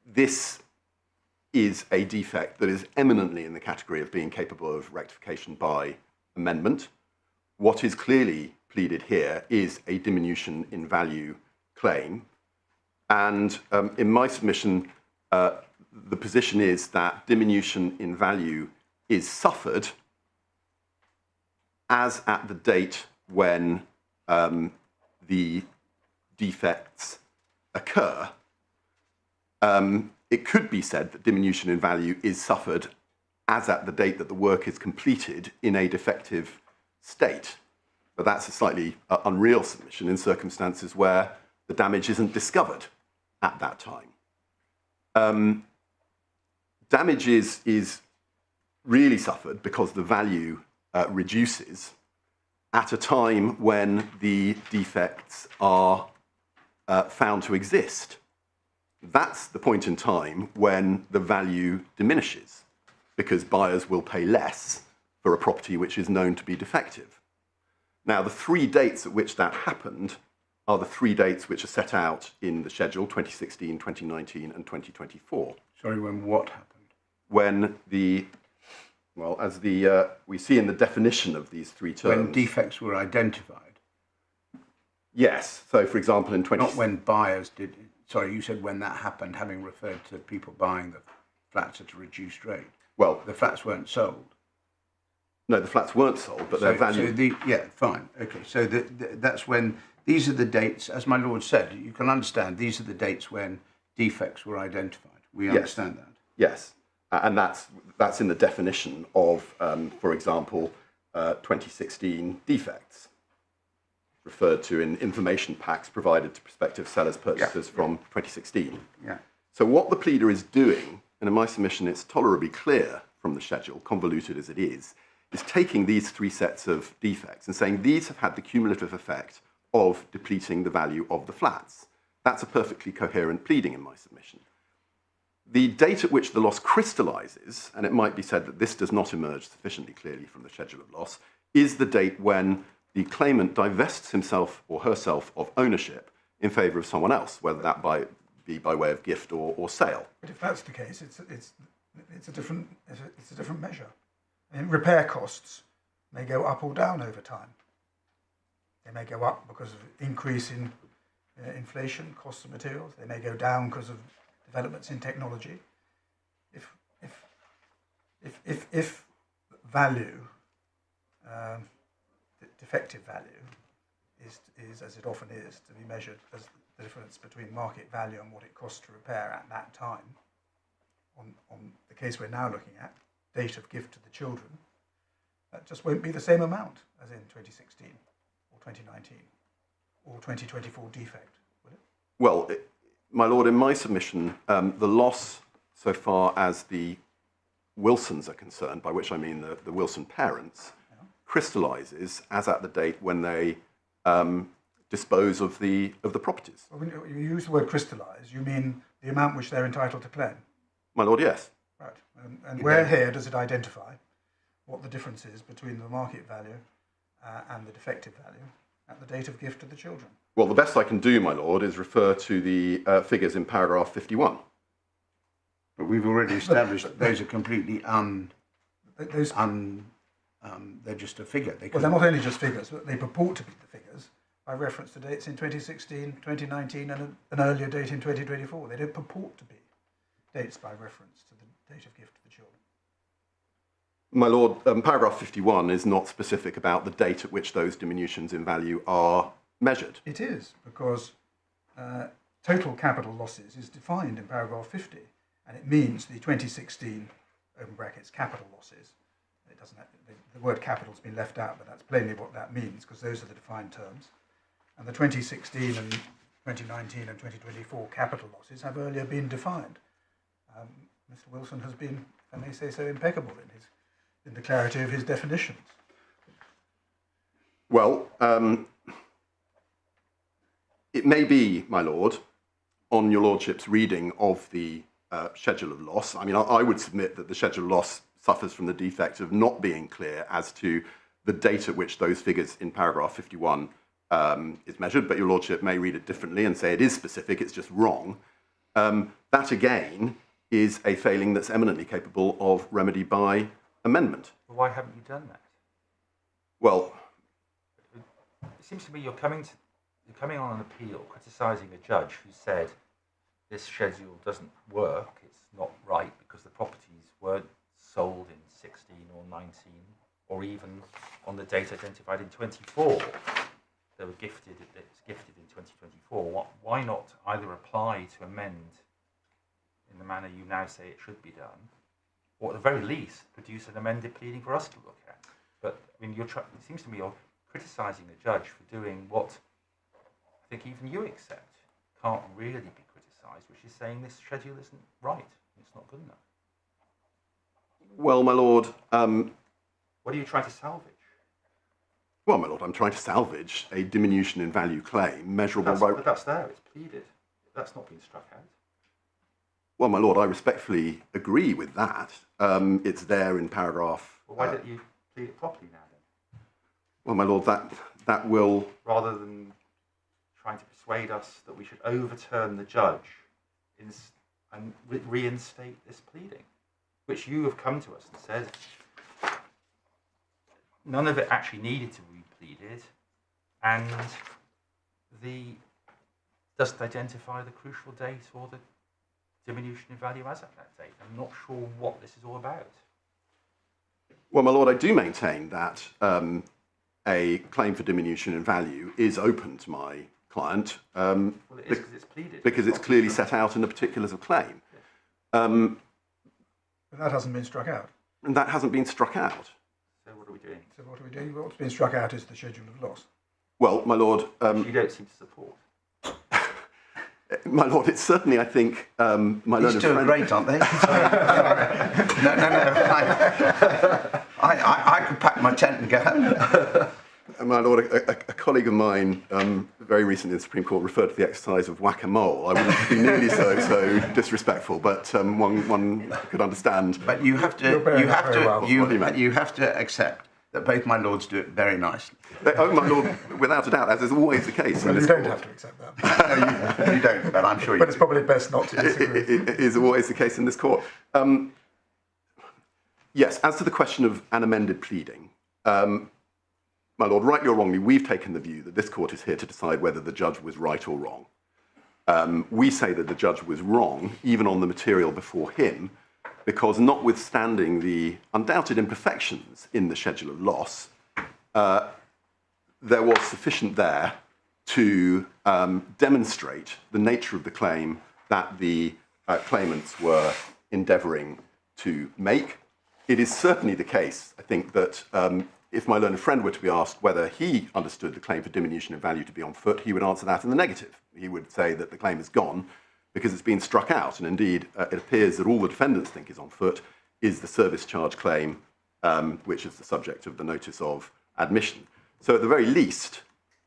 this is a defect that is eminently in the category of being capable of rectification by amendment. What is clearly pleaded here is a diminution in value claim. And in my submission, the position is that diminution in value is suffered as at the date when the defects occur. It could be said that diminution in value is suffered as at the date that the work is completed in a defective state. But that's a slightly unreal submission in circumstances where the damage isn't discovered at that time. Damage is really suffered because the value reduces at a time when the defects are found to exist. That's the point in time when the value diminishes, because buyers will pay less for a property which is known to be defective. Now, the 3 dates at which that happened are the 3 dates which are set out in the schedule, 2016, 2019, and 2024.
Sorry, when what happened?
When as we see in the definition of these 3 terms.
When defects were identified.
Yes. So, for example, in
Not when buyers did. Sorry, you said when that happened, having referred to people buying the flats at a reduced rate.
Well,
The flats weren't sold.
no, the flats weren't sold, but their value.
Yeah, fine. Okay, so that's when, these are the dates, as my lord said, you can understand, these are the dates when defects were identified. We understand that.
Yes, and that's in the definition of, for example, 2016 defects, referred to in information packs provided to prospective sellers purchasers from 2016.
Yeah.
So what the pleader is doing, and in my submission it's tolerably clear from the schedule, convoluted as it is taking these 3 sets of defects and saying these have had the cumulative effect of depleting the value of the flats. That's a perfectly coherent pleading in my submission. The date at which the loss crystallises, and it might be said that this does not emerge sufficiently clearly from the schedule of loss, is the date when the claimant divests himself or herself of ownership in favour of someone else, whether that be by way of gift or sale.
But if that's the case, it's a different measure. I mean, repair costs may go up or down over time. They may go up because of increase in inflation, costs of materials. They may go down because of developments in technology. If value, defective value, is as it often is to be measured as the difference between market value and what it costs to repair at that time, on the case we're now looking at, date of gift to the children, that just won't be the same amount as in 2016 or 2019 or 2024 defect, will it?
Well, my lord, in my submission, the loss so far as the Wilsons are concerned, by which I mean the Wilson parents, crystallises as at the date when they dispose of the properties.
Well, when you use the word crystallise, you mean the amount which they're entitled to claim?
My lord, yes.
Right. And where here does it identify what the difference is between the market value and the defective value at the date of gift to the children?
Well, the best I can do, my lord, is refer to the figures in paragraph 51.
But we've already established that those are completely they're just a figure.
Well, they're not only just figures, but they purport to be the figures by reference to dates in 2016, 2019, and an earlier date in 2024. They don't purport to be dates by reference to the date of gift to the children.
My lord, paragraph 51 is not specific about the date at which those diminutions in value are measured.
It is, because total capital losses is defined in paragraph 50, and it means the 2016, open brackets, capital losses. It doesn't have, the word capital's been left out, but that's plainly what that means, because those are the defined terms. And the 2016 and 2019 and 2024 capital losses have earlier been defined. Mr. Wilson has been, if I may say so, impeccable in the clarity of his definitions.
Well, it may be, my lord, on your lordship's reading of the schedule of loss. I mean, I would submit that the schedule of loss suffers from the defect of not being clear as to the date at which those figures in paragraph 51 is measured, but your lordship may read it differently and say it is specific, it's just wrong. That, again, is a failing that's eminently capable of remedy by amendment.
Well, why haven't you done that?
Well,
it seems to me you're coming on an appeal criticising a judge who said this schedule doesn't work, it's not right because the properties weren't sold in 16 or 19 or even on the date identified in 24. They were gifted, it's gifted in 2024. Why not either apply to amend in the manner you now say it should be done, or at the very least produce an amended pleading for us to look at? But I mean, it seems to me you're criticising the judge for doing what I think even you accept can't really be criticised, which is saying this schedule isn't right, it's not good enough.
well, my lord,
What are you trying to salvage?
well, my lord, I'm trying to salvage a diminution in value claim measurable by...
But that's there, it's pleaded. That's not been struck out.
Well, my lord, I respectfully agree with that. It's there in paragraph...
Well, why don't you plead it properly now then?
Well, my lord, that will...
Rather than trying to persuade us that we should overturn the judge and reinstate this pleading, which you have come to us and said none of it actually needed to be pleaded, and doesn't identify the crucial date or the diminution in value as at that date. I'm not sure what this is all about.
Well, my lord, I do maintain that a claim for diminution in value is open to my client.
Well, it is because it's pleaded.
Because it's clearly set out in the particulars of claim.
But that hasn't been struck out.
And that hasn't been struck out.
So what are we doing?
So what are we doing? What's been struck out is the schedule of loss.
Well, my lord...
you don't seem to support.
my lord, it's certainly, I think... my
These two are great, aren't they? No. I could pack my tent and go home.
My lord, a colleague of mine very recently in the Supreme Court referred to the exercise of whack-a-mole. I wouldn't be nearly so disrespectful, but one could understand.
But you have to accept that both my lords do it very nicely.
Oh, my lord, without a doubt, as is always the case.
Well, you don't have to accept that.
No, you don't, but I'm sure you
But it's probably best not to disagree.
It is always the case in this court. Yes, as to the question of an amended pleading, my lord, rightly or wrongly, we've taken the view that this court is here to decide whether the judge was right or wrong. We say that the judge was wrong, even on the material before him, because notwithstanding the undoubted imperfections in the schedule of loss, there was sufficient there to demonstrate the nature of the claim that the claimants were endeavouring to make. It is certainly the case, I think, that if my learned friend were to be asked whether he understood the claim for diminution in value to be on foot, he would answer that in the negative. He would say that the claim is gone because it's been struck out, and indeed it appears that all the defendants think is on foot is the service charge claim, which is the subject of the notice of admission. So at the very least,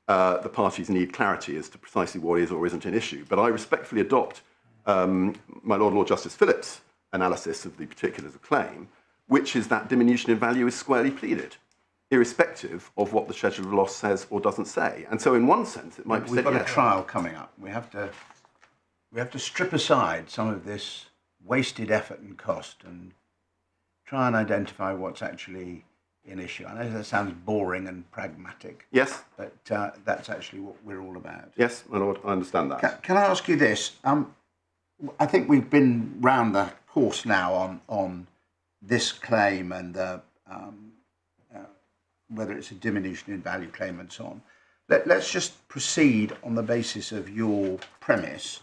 the parties need clarity as to precisely what is or isn't an issue. But I respectfully adopt my Lord Justice Phillips' analysis of the particulars of claim, which is that diminution in value is squarely pleaded, irrespective of what the schedule of loss says or doesn't say. And so in one sense, it might be said,
we've got a trial coming up. We have to strip aside some of this wasted effort and cost and try and identify what's actually an issue. I know that sounds boring and pragmatic.
Yes.
But that's actually what we're all about.
Yes, my Lord, I understand that.
Can I ask you this? I think we've been round the course now on this claim and whether it's a diminution in value claim and so on. Let's just proceed on the basis of your premise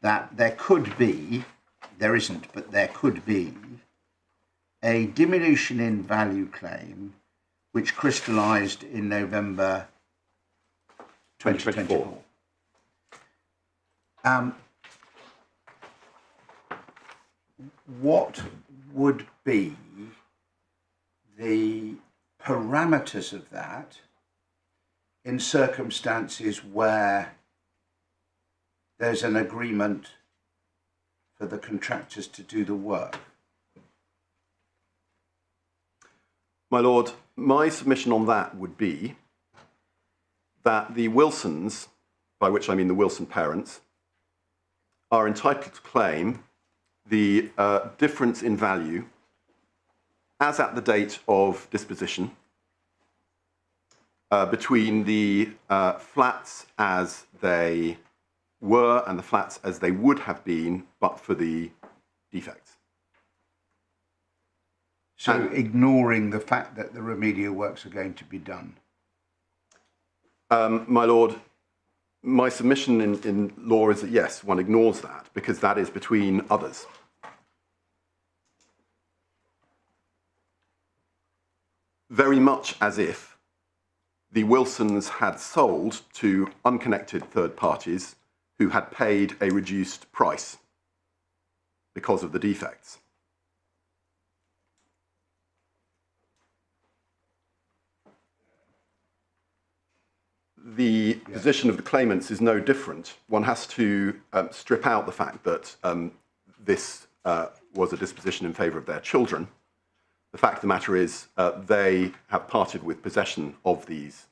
that there could be, there isn't, but there could be a diminution in value claim which crystallised in November 2024. What would be the parameters of that in circumstances where there's an agreement for the contractors to do the work?
My Lord, my submission on that would be that the Wilsons, by which I mean the Wilson parents, are entitled to claim the difference in value as at the date of disposition between the flats as they were and the flats as they would have been but for the defects.
So ignoring the fact that the remedial works are going to be done?
My Lord, my submission in law is that yes, one ignores that because that is between others. Very much as if the Wilsons had sold to unconnected third parties who had paid a reduced price because of the defects. The position of the claimants is no different. One has to strip out the fact that this was a disposition in favour of their children. The fact of the matter is they have parted with possession of these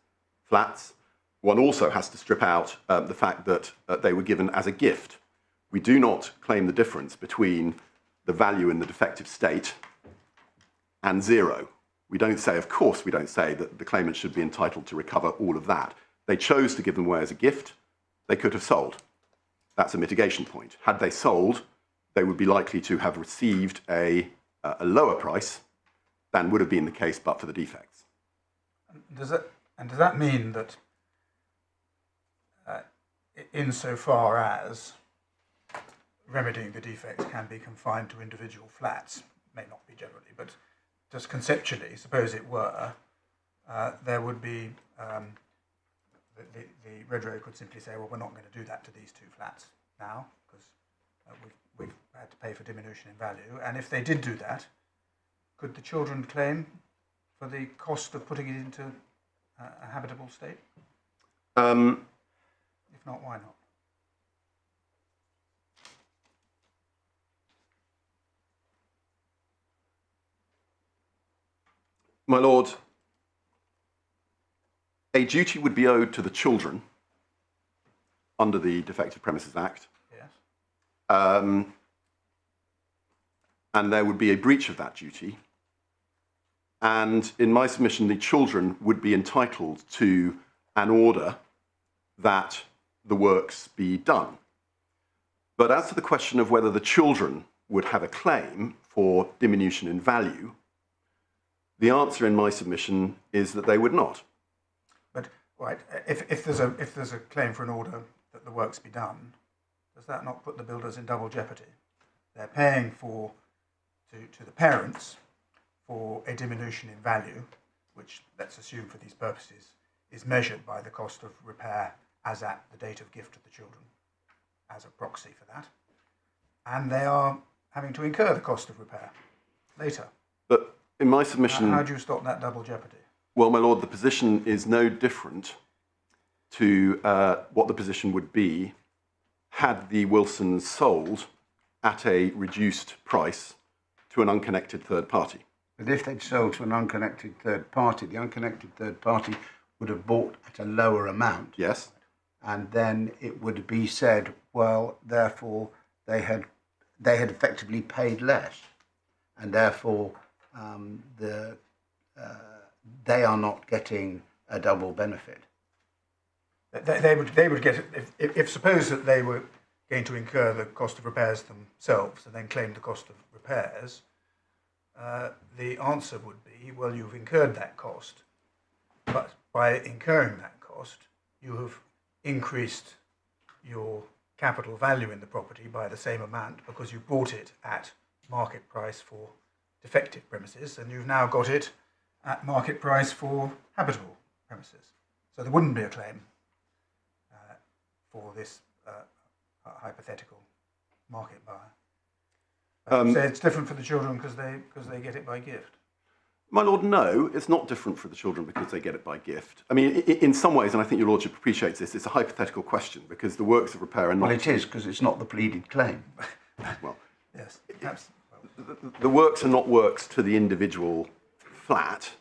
flats. One also has to strip out the fact that they were given as a gift. We do not claim the difference between the value in the defective state and zero. We don't say, of course, we don't say that the claimant should be entitled to recover all of that. They chose to give them away as a gift. They could have sold. That's a mitigation point. Had they sold, they would be likely to have received a lower price than would have been the case but for the defects.
Does that mean that insofar as remedying the defects can be confined to individual flats, may not be generally, but just conceptually, suppose it were, there would be, the Redrow could simply say, well, we're not going to do that to these two flats now, because we've had to pay for diminution in value, and if they did do that, could the children claim for the cost of putting it into a habitable state? If not, why not?
My Lord, a duty would be owed to the children under the Defective Premises Act.
Yes.
And there would be a breach of that duty. And in my submission, the children would be entitled to an order that the works be done. But as to the question of whether the children would have a claim for diminution in value? The answer in my submission is that they would not.
But right, if there's a claim for an order that the works be done, does that not put the builders in double jeopardy? They're paying to the parents for a diminution in value, which, let's assume for these purposes, is measured by the cost of repair as at the date of gift to the children, as a proxy for that. And they are having to incur the cost of repair later.
But in my submission...
How do you stop that double jeopardy?
Well, my lord, the position is no different to what the position would be had the Wilsons sold at a reduced price to an unconnected third party.
But if they'd sold to an unconnected third party, the unconnected third party would have bought at a lower amount.
Yes.
And then it would be said, well, therefore they had effectively paid less, and therefore they are not getting a double benefit.
They would get, if suppose that they were going to incur the cost of repairs themselves and then claim the cost of repairs, the answer would be, well, you've incurred that cost, but by incurring that cost, you have increased your capital value in the property by the same amount because you bought it at market price for defective premises, and you've now got it at market price for habitable premises. So there wouldn't be a claim for this hypothetical market buyer. So it's different for the children because they get it by gift.
My lord, no, it's not different for the children because they get it by gift. I mean, in some ways, and I think your lordship appreciates this, it's a hypothetical question because the works of repair are not...
Well, it is, because it's not the pleaded claim.
Well,
yes,
the works are not works to the individual flat,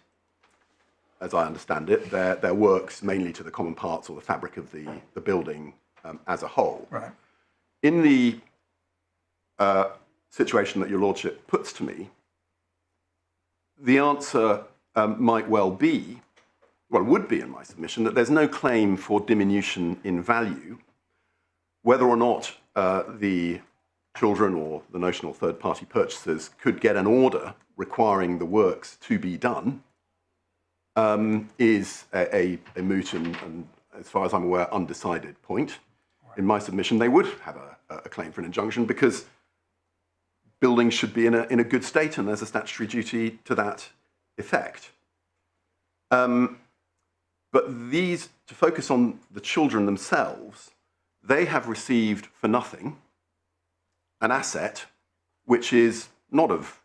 as I understand it. They're works mainly to the common parts or the fabric of the building as a whole.
Right.
In the situation that your lordship puts to me, the answer might well be, well, it would be in my submission, that there's no claim for diminution in value, whether or not the children or the notional third-party purchasers could get an order requiring the works to be done, is a moot and, as far as I'm aware, undecided point. Right. In my submission, they would have a claim for an injunction because buildings should be in a good state, and there's a statutory duty to that effect. But to focus on the children themselves, they have received for nothing an asset which is not of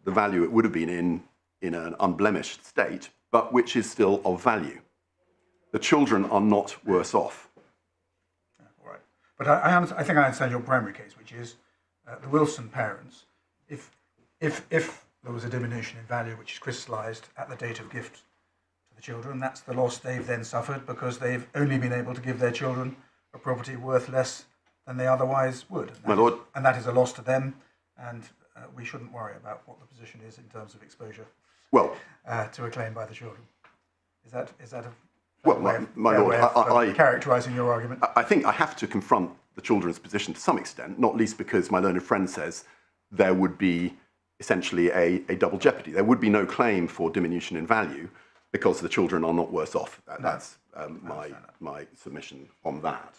the value it would have been in an unblemished state, but which is still of value. The children are not worse off.
All right. But I think I understand your primary case, which is the Wilson parents, if there was a diminution in value which is crystallised at the date of gift to the children, that's the loss they've then suffered because they've only been able to give their children a property worth less than they otherwise would. And that is a loss to them, and we shouldn't worry about what the position is in terms of exposure to a claim by the children. Is that a
my lord, I
characterising your argument?
I think I have to confront the children's position to some extent, not least because my learned friend says there would be essentially a double jeopardy. There would be no claim for diminution in value because the children are not worse off. That's my submission on that.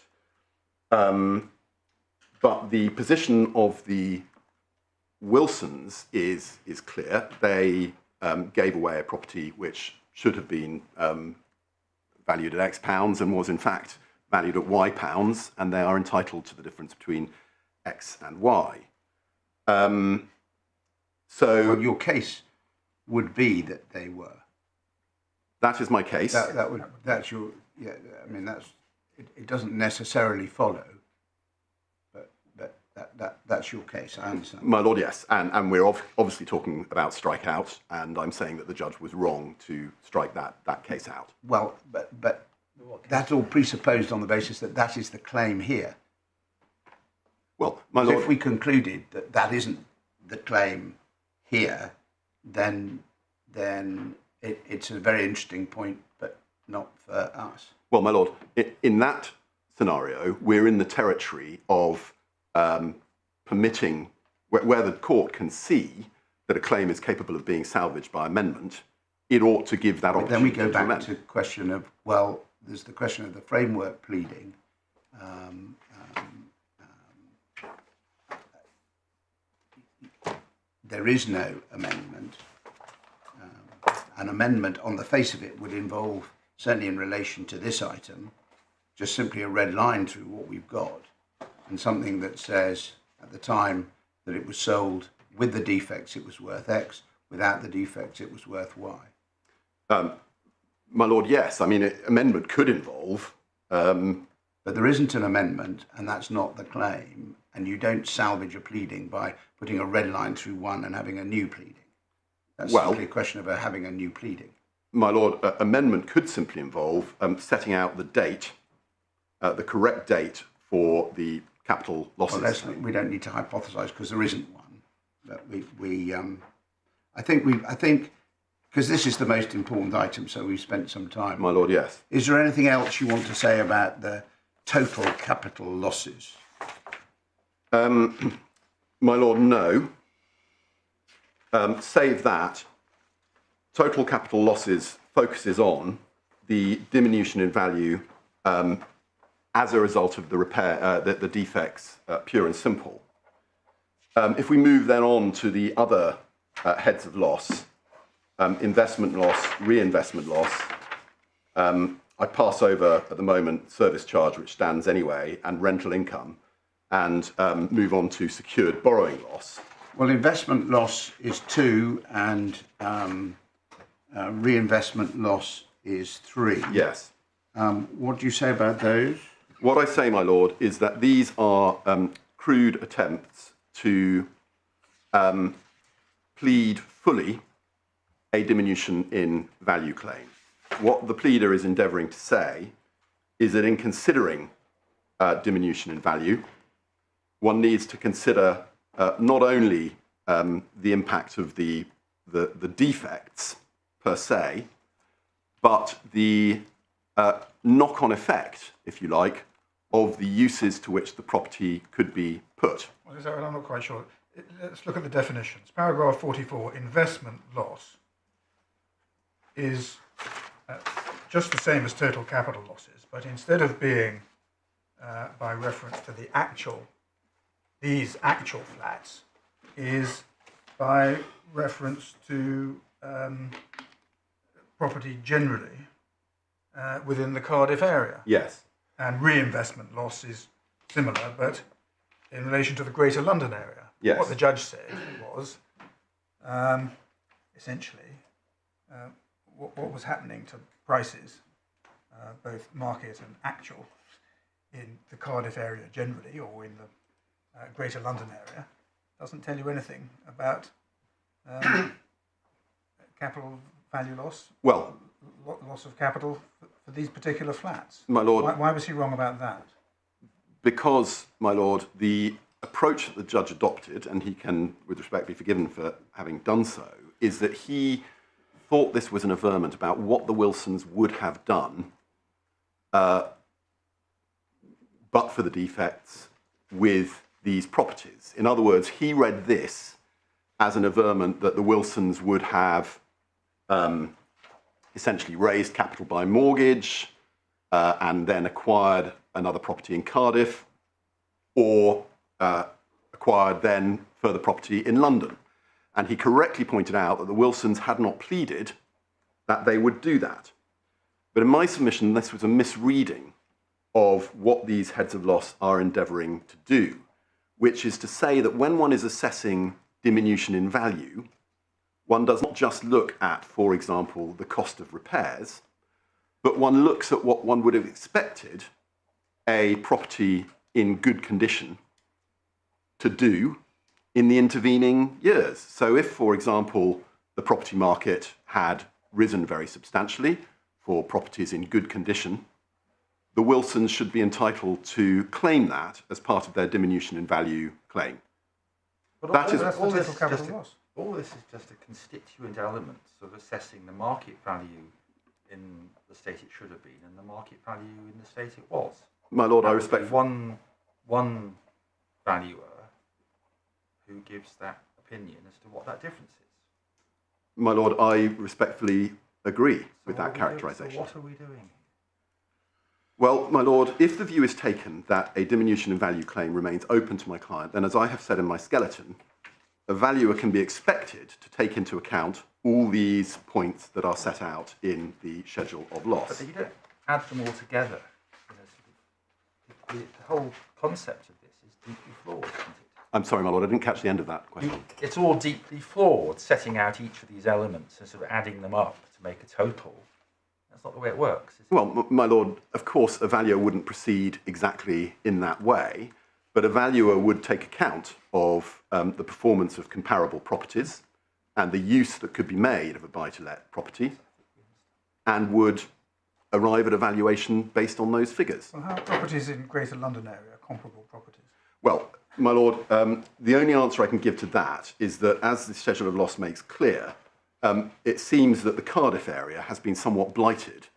But the position of the Wilsons is clear. They gave away a property which should have been valued at X pounds and was in fact valued at Y pounds, and they are entitled to the difference between X and Y.
Well, your case would be that they were.
That is my case.
That's your. Yeah, I mean it doesn't necessarily follow, but that's your case. I understand.
My lord, yes, and we're obviously talking about strike out, and I'm saying that the judge was wrong to strike that case out.
Well, but that's all presupposed on the basis that that is the claim here.
Well, my lord,
if we concluded that that isn't the claim here, then it's a very interesting point, but not for us.
Well, my lord, in that scenario, we're in the territory of permitting where the court can see that a claim is capable of being salvaged by amendment, it ought to give that opportunity.
Then we go back
amend.
to the question of, well, there's the question of the framework pleading. There is no amendment. An amendment on the face of it would involve, certainly in relation to this item, just simply a red line through what we've got, and something that says at the time that it was sold with the defects it was worth X, without the defects it was worth Y.
My Lord, yes. I mean, amendment could involve...
But there isn't an amendment, and that's not the claim, and you don't salvage a pleading by putting a red line through one and having a new pleading. That's simply a question of having a new pleading.
My Lord, amendment could simply involve setting out the date, the correct date for the capital losses.
Well, we don't need to hypothesise because there isn't one. But I think because this is the most important item, so we've spent some time.
My Lord, yes.
Is there anything else you want to say about the total capital losses?
My Lord, no. Save that total capital losses focuses on the diminution in value as a result of the repair, the defects, pure and simple. If we move then on to the other heads of loss, investment loss, reinvestment loss, I pass over at the moment service charge, which stands anyway, and rental income, and move on to secured borrowing loss.
Well, investment loss is 2 and reinvestment loss is 3.
Yes.
What do you say about those?
What I say, my Lord, is that these are crude attempts to plead fully a diminution in value claim. What the pleader is endeavouring to say is that in considering diminution in value, one needs to consider not only the impact of the defects per se, but the knock-on effect, if you like, of the uses to which the property could be put.
Well, I'm not quite sure. Let's look at the definitions. Paragraph 44, investment loss is just the same as total capital losses, but instead of being by reference to these actual flats, is by reference to property generally within the Cardiff area.
Yes.
And reinvestment loss is similar, but in relation to the Greater London area.
Yes.
What the judge said was essentially what was happening to prices, both market and actual, in the Cardiff area generally, or in the Greater London area, doesn't tell you anything about capital value loss.
Well,
loss of capital for these particular flats.
My Lord,
why was he wrong about that?
Because, my Lord, the approach that the judge adopted, and he can, with respect, be forgiven for having done so, is that he thought this was an averment about what the Wilsons would have done but for the defects with these properties. In other words, he read this as an averment that the Wilsons would have essentially raised capital by mortgage and then acquired another property in Cardiff, or acquired then further property in London. And he correctly pointed out that the Wilsons had not pleaded that they would do that. But in my submission, this was a misreading of what these heads of loss are endeavouring to do, which is to say that when one is assessing diminution in value, one does not just look at, for example, the cost of repairs, but one looks at what one would have expected a property in good condition to do in the intervening years. So if, for example, the property market had risen very substantially for properties in good condition, the Wilsons should be entitled to claim that as part of their diminution in value claim.
But
That is
all this is
capital
just
loss.
all this is just a constituent element of assessing the market value in the state it should have been and the market value in the state it was.
My Lord, I
That would be
respect...
one valuer who gives that opinion as to what that difference is.
My lord, I respectfully agree with
So
that
what are we doing?
characterisation.
So what are we doing?
Well, my lord, if the view is taken that a diminution in value claim remains open to my client, then as I have said in my skeleton, a valuer can be expected to take into account all these points that are set out in the schedule of loss.
But you don't add them all together. The whole concept of this is deeply flawed, isn't it?
I'm sorry, my lord, I didn't catch the end of that question.
It's all deeply flawed, setting out each of these elements and sort of adding them up to make a total. That's not the way it works, is it?
Well, my lord, of course, a valuer wouldn't proceed exactly in that way, but a valuer would take account of the performance of comparable properties and the use that could be made of a buy-to-let property, and would arrive at a valuation based on those figures.
Well, how are properties in Greater London area comparable properties?
Well, my lord, the only answer I can give to that is that, as the schedule of loss makes clear, it seems that the Cardiff area has been somewhat blighted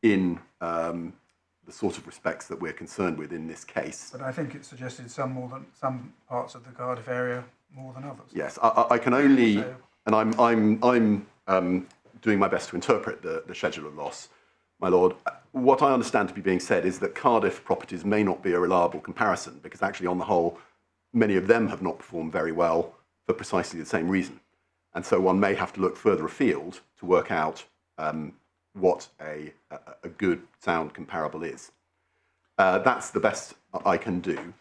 in the sort of respects that we're concerned with in this case.
But I think it suggested some parts of the Cardiff area more than others.
Yes, I can only,
So-
and I'm doing my best to interpret the schedule of loss, my lord. What I understand to be being said is that Cardiff properties may not be a reliable comparison, because actually, on the whole, many of them have not performed very well for precisely the same reason. And so one may have to look further afield to work out what a good, sound comparable is. That's the best I can do.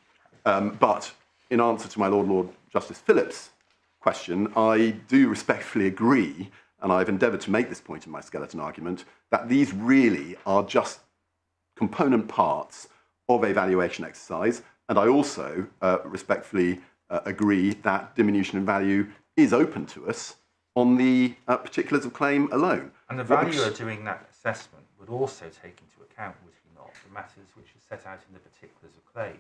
But in answer to my Lord Justice Phillips' question, I do respectfully agree, and I've endeavoured to make this point in my skeleton argument, that these really are just component parts of a valuation exercise. And I also respectfully agree that diminution in value is open to us on the particulars of claim alone.
And the valuer doing that assessment would also take into account, would he not, the matters which are set out in the particulars of claim,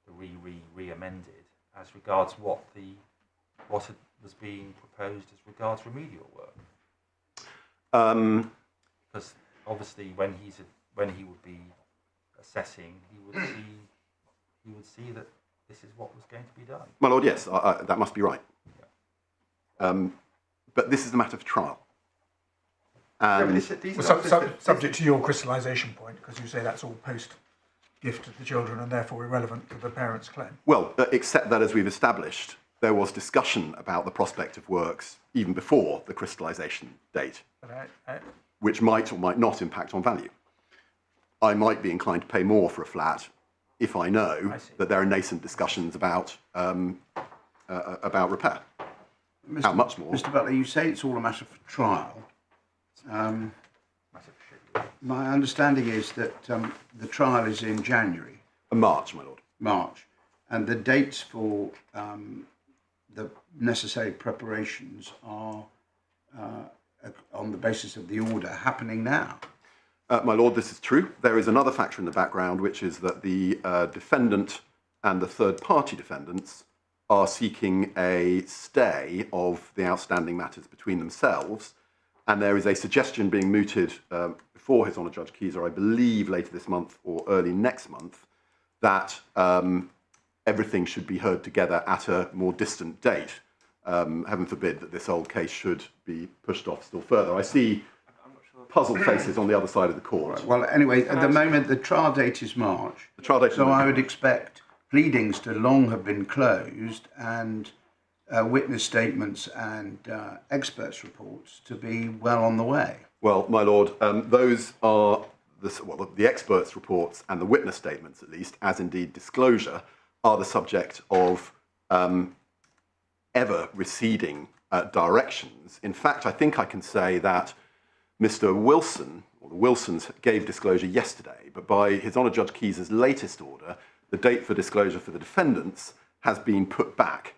the re-amended, as regards what was being proposed as regards remedial work. Because obviously, when he would be assessing, he would see that this is what was going to be done.
My lord, yes, that must be right. Yeah. But this is a matter for trial.
Subject to your crystallisation point, because you say that's all post-gift of the children and therefore irrelevant to the parents' claim.
Well, except that, as we've established, there was discussion about the prospect of works even before the crystallisation date, which might or might not impact on value. I might be inclined to pay more for a flat if I know that there are nascent discussions about repair. How much more?
Mr. Butler, you say it's all a matter for trial. My understanding is that the trial is in January.
March, my lord.
March. And the dates for the necessary preparations are, on the basis of the order, happening now.
My lord, this is true. There is another factor in the background, which is that the defendant and the third-party defendants are seeking a stay of the outstanding matters between themselves, and there is a suggestion being mooted before His Honour Judge Keyser, I believe later this month or early next month, that everything should be heard together at a more distant date. Heaven forbid that this old case should be pushed off still further. I see puzzled faces on the other side of the court.
Right. Well, anyway, at the moment, the trial date is March.
The trial date.
So I would expect pleadings to long have been closed and witness statements and experts' reports to be well on the way.
Well, my lord, those are the experts' reports and the witness statements, at least, as indeed disclosure, are the subject of ever receding directions. In fact, I think I can say that Mr. Wilson, or the Wilsons, gave disclosure yesterday, but by His Honour Judge Keyser's latest order, the date for disclosure for the defendants has been put back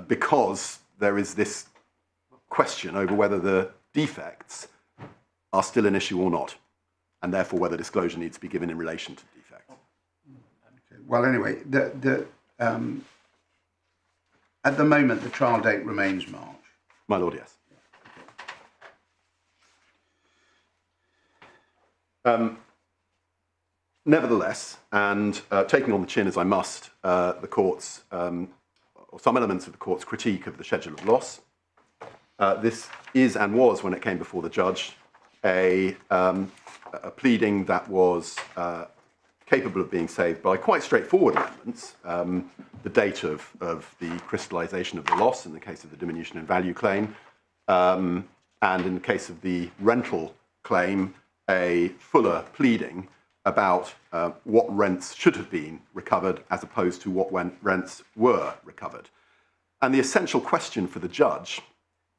because there is this question over whether the defects are still an issue or not, and therefore whether disclosure needs to be given in relation to defects.
Okay. Well, anyway, at the moment, the trial date remains March.
My lord, yes. Nevertheless, and taking on the chin as I must, the court's, or some elements of the court's critique of the schedule of loss, this is and was, when it came before the judge, a pleading that was capable of being saved by quite straightforward amendments. The date of the crystallisation of the loss in the case of the diminution in value claim, and in the case of the rental claim, a fuller pleading about what rents should have been recovered as opposed to what rents were recovered. And the essential question for the judge,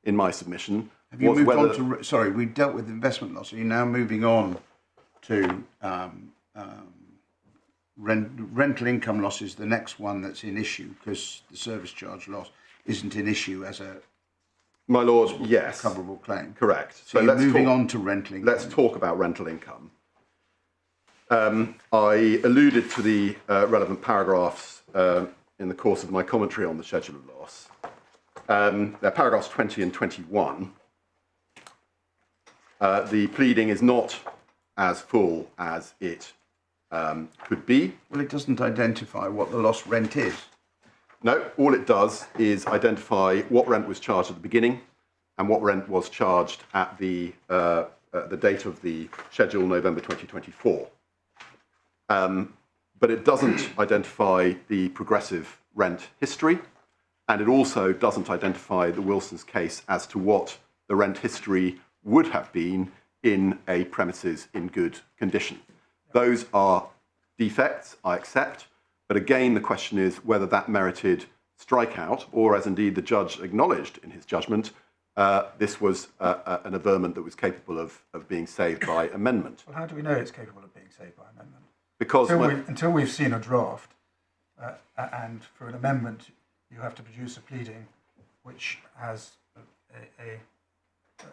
in my submission,
have you
was
moved
whether...
on to, sorry, we dealt with investment loss. Are you now moving on to rental income loss is the next one that's in issue, because the service charge loss isn't an issue as a
My Lord, yes.
recoverable claim.
Correct.
So you're moving on to rental income.
Let's talk about rental income. I alluded to the relevant paragraphs in the course of my commentary on the schedule of loss. They're paragraphs 20 and 21. The pleading is not as full as it could be.
Well, it doesn't identify what the lost rent is.
No, all it does is identify what rent was charged at the beginning and what rent was charged at the date of the schedule, November 2024. But it doesn't identify the progressive rent history, and it also doesn't identify the Wilson's case as to what the rent history would have been in a premises in good condition. Those are defects, I accept, but again the question is whether that merited strikeout, or as indeed the judge acknowledged in his judgment, this was an averment that was capable of being saved by amendment.
Well, how do we know it's capable of being saved by amendment?
Because
until we've seen a draft, and for an amendment you have to produce a pleading which has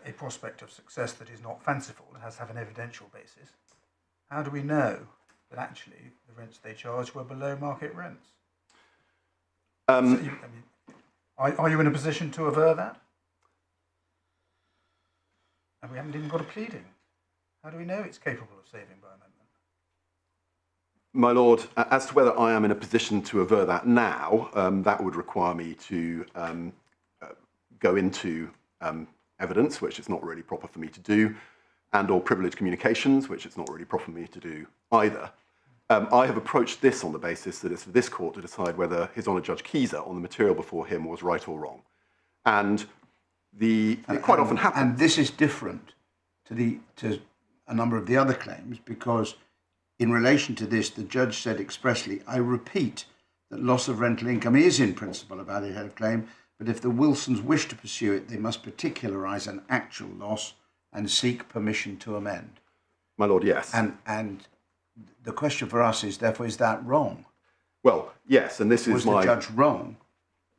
a prospect of success that is not fanciful, it has to have an evidential basis. How do we know that actually the rents they charged were below market rents? Are you in a position to aver that? And we haven't even got a pleading. How do we know it's capable of saving by amendment?
My Lord, as to whether I am in a position to aver that now, that would require me to go into evidence, which is not really proper for me to do, and or privileged communications, which it's not really proper for me to do either. I have approached this on the basis that it's for this court to decide whether His Honour Judge Keyser on the material before him was right or wrong. And it quite often happens.
And this is different to a number of the other claims, because in relation to this, the judge said expressly, I repeat that loss of rental income is in principle a valid head of claim, but if the Wilsons wish to pursue it, they must particularise an actual loss and seek permission to amend.
My Lord, yes.
And the question for us is, therefore, is that wrong?
Well, yes, and this is
Was the judge wrong?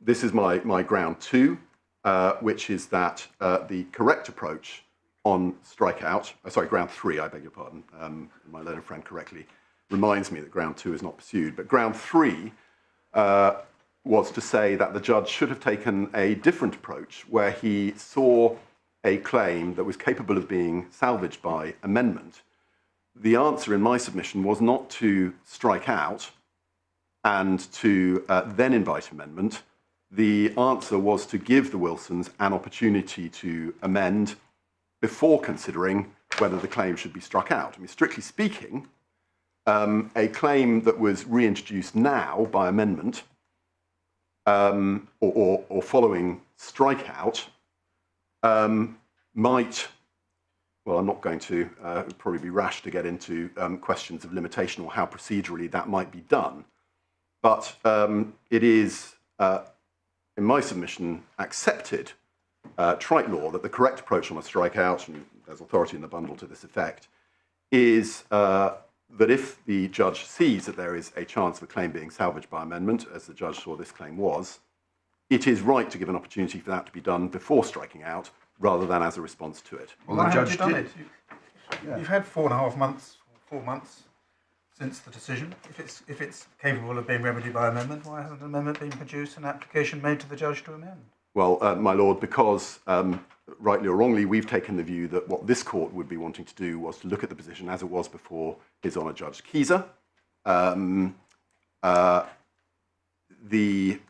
This is my ground two, which is that the correct approach on strikeout, ground three, I beg your pardon, my learned friend correctly reminds me that ground two is not pursued, but ground three was to say that the judge should have taken a different approach where he saw a claim that was capable of being salvaged by amendment. The answer in my submission was not to strike out and to then invite amendment. The answer was to give the Wilsons an opportunity to amend before considering whether the claim should be struck out. I mean, strictly speaking, a claim that was reintroduced now by amendment or following strikeout might, well, I'm not going to, it would probably be rash to get into questions of limitation or how procedurally that might be done. But it is, in my submission, accepted trite law that the correct approach on a strikeout, and there's authority in the bundle to this effect, is that if the judge sees that there is a chance of a claim being salvaged by amendment, as the judge saw this claim was, it is right to give an opportunity for that to be done before striking out, rather than as a response to it.
Well, why haven't you done it? You've had 4.5 months, 4 months since the decision. If it's capable of being remedied by amendment, why hasn't an amendment been produced and an application made to the judge to amend?
Well, my lord, because rightly or wrongly, we've taken the view that what this court would be wanting to do was to look at the position as it was before His Honour Judge Keyser. The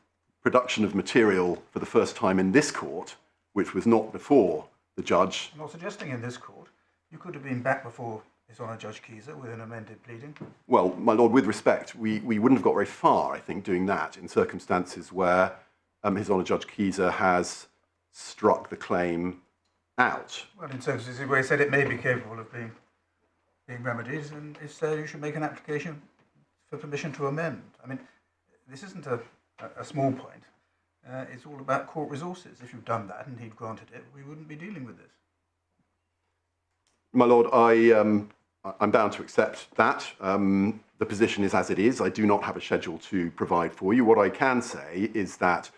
production of material for the first time in this court, which was not before the judge.
I'm not suggesting in this court. You could have been back before His Honour Judge Keyser with an amended pleading.
Well, my lord, with respect, we wouldn't have got very far, I think, doing that in circumstances where His Honour Judge Keyser has struck the claim out.
Well, in circumstances where he said it may be capable of being remedied, and if so, you should make an application for permission to amend. I mean, this isn't a small point. It's all about court resources. If you've done that and he'd granted it, we wouldn't be dealing with this.
My lord, I'm bound to accept that. The position is as it is. I do not have a schedule to provide for you. What I can say is that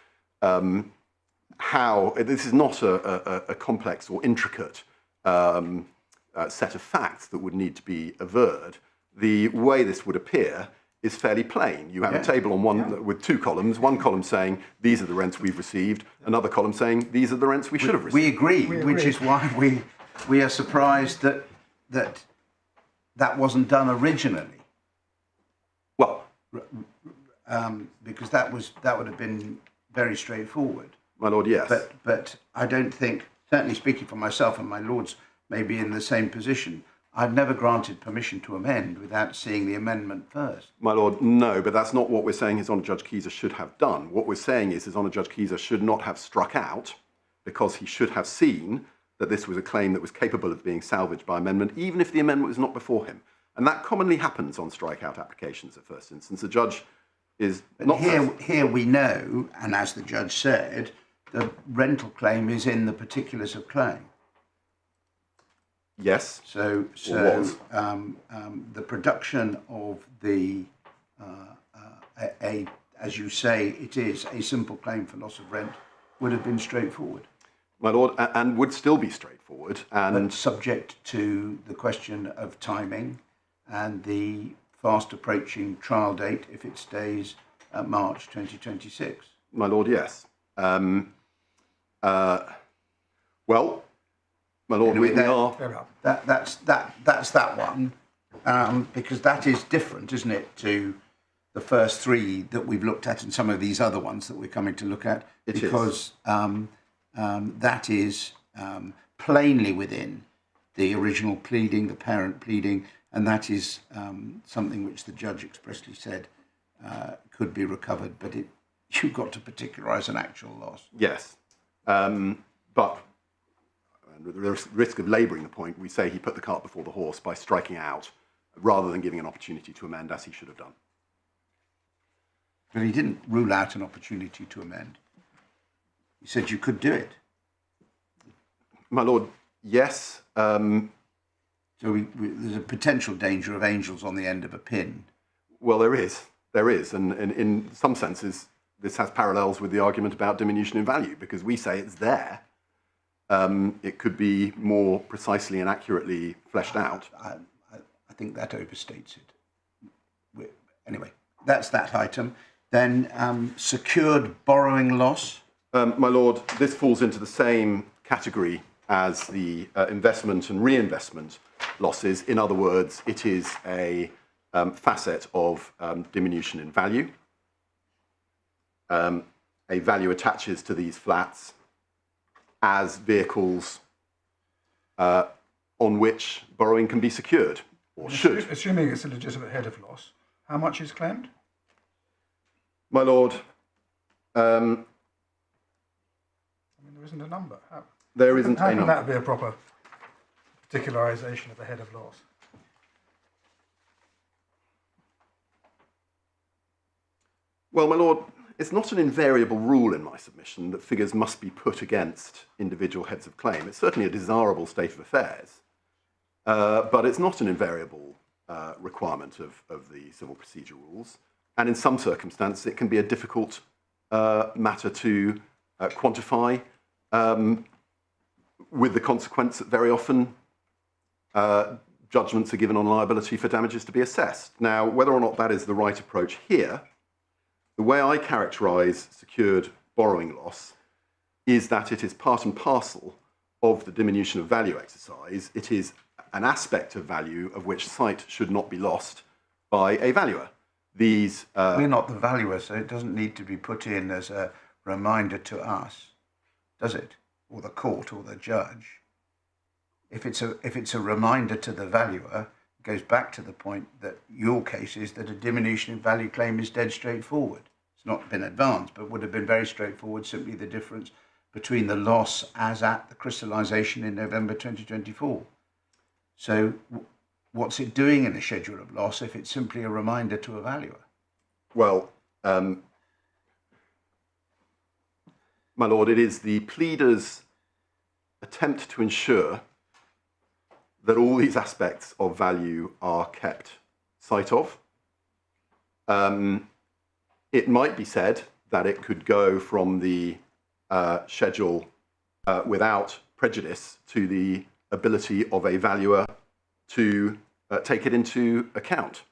this is not a complex or intricate set of facts that would need to be averred. The way this would appear is fairly plain. You have a table on one with two columns, one column saying these are the rents we've received, another column saying these are the rents we should have received.
We agree, which is why we are surprised that wasn't done originally.
Well,
because that would have been very straightforward.
my lord, yes.
But I don't think, certainly speaking for myself, and my lords may be in the same position, I've never granted permission to amend without seeing the amendment first.
My lord, no, but that's not what we're saying His Honour Judge Keyser should have done. What we're saying is His Honour Judge Keyser should not have struck out because he should have seen that this was a claim that was capable of being salvaged by amendment, even if the amendment was not before him. And that commonly happens on strikeout applications at first instance. The judge is not...
Here we know, and as the judge said, the rental claim is in the particulars of claim.
Yes.
So the production of the, as you say, it is a simple claim for loss of rent would have been straightforward.
My lord, and would still be straightforward. And
but subject to the question of timing and the fast approaching trial date if it stays at March 2026.
My lord, yes. Well, my lord,
Anyway,
we are...
That's that one, because that is different, isn't it, to the first three that we've looked at and some of these other ones that we're coming to look at, because that is plainly within the original pleading, the parent pleading, and that is something which the judge expressly said could be recovered, but you've got to particularise an actual loss.
Yes, but at the risk of labouring the point, we say he put the cart before the horse by striking out rather than giving an opportunity to amend as he should have done.
But he didn't rule out an opportunity to amend. He said you could do it.
My lord, yes.
So there's a potential danger of angels on the end of a pin.
Well, there is, and in some senses, this has parallels with the argument about diminution in value, because we say it's there. It could be more precisely and accurately fleshed out.
I think that overstates it. Anyway, that's that item. Then secured borrowing loss.
My lord, this falls into the same category as the investment and reinvestment losses. In other words, it is a facet of diminution in value. A value attaches to these flats as vehicles on which borrowing can be secured, or should.
Assuming it's a legitimate head of loss, how much is claimed?
My lord,
I mean, there isn't a number.
There isn't a
How
number.
can that be a proper particularisation of the head of loss?
Well, my lord, it's not an invariable rule in my submission that figures must be put against individual heads of claim. It's certainly a desirable state of affairs, but it's not an invariable requirement of the civil procedure rules. And in some circumstances, it can be a difficult matter to quantify, with the consequence that very often judgments are given on liability for damages to be assessed. Now, whether or not that is the right approach here, the way I characterise secured borrowing loss is that it is part and parcel of the diminution of value exercise. It is an aspect of value of which sight should not be lost by a valuer. These
We're not the valuer, so it doesn't need to be put in as a reminder to us, does it? Or the court or the judge. If it's a reminder to the valuer, it goes back to the point that your case is that a diminution in value claim is dead straightforward. It's not been advanced, but would have been very straightforward, simply the difference between the loss as at the crystallisation in November 2024. So what's it doing in a schedule of loss if it's simply a reminder to a valuer?
Well, my lord, it is the pleader's attempt to ensure that all these aspects of value are kept sight of. It might be said that it could go from the schedule without prejudice to the ability of a valuer to take it into account.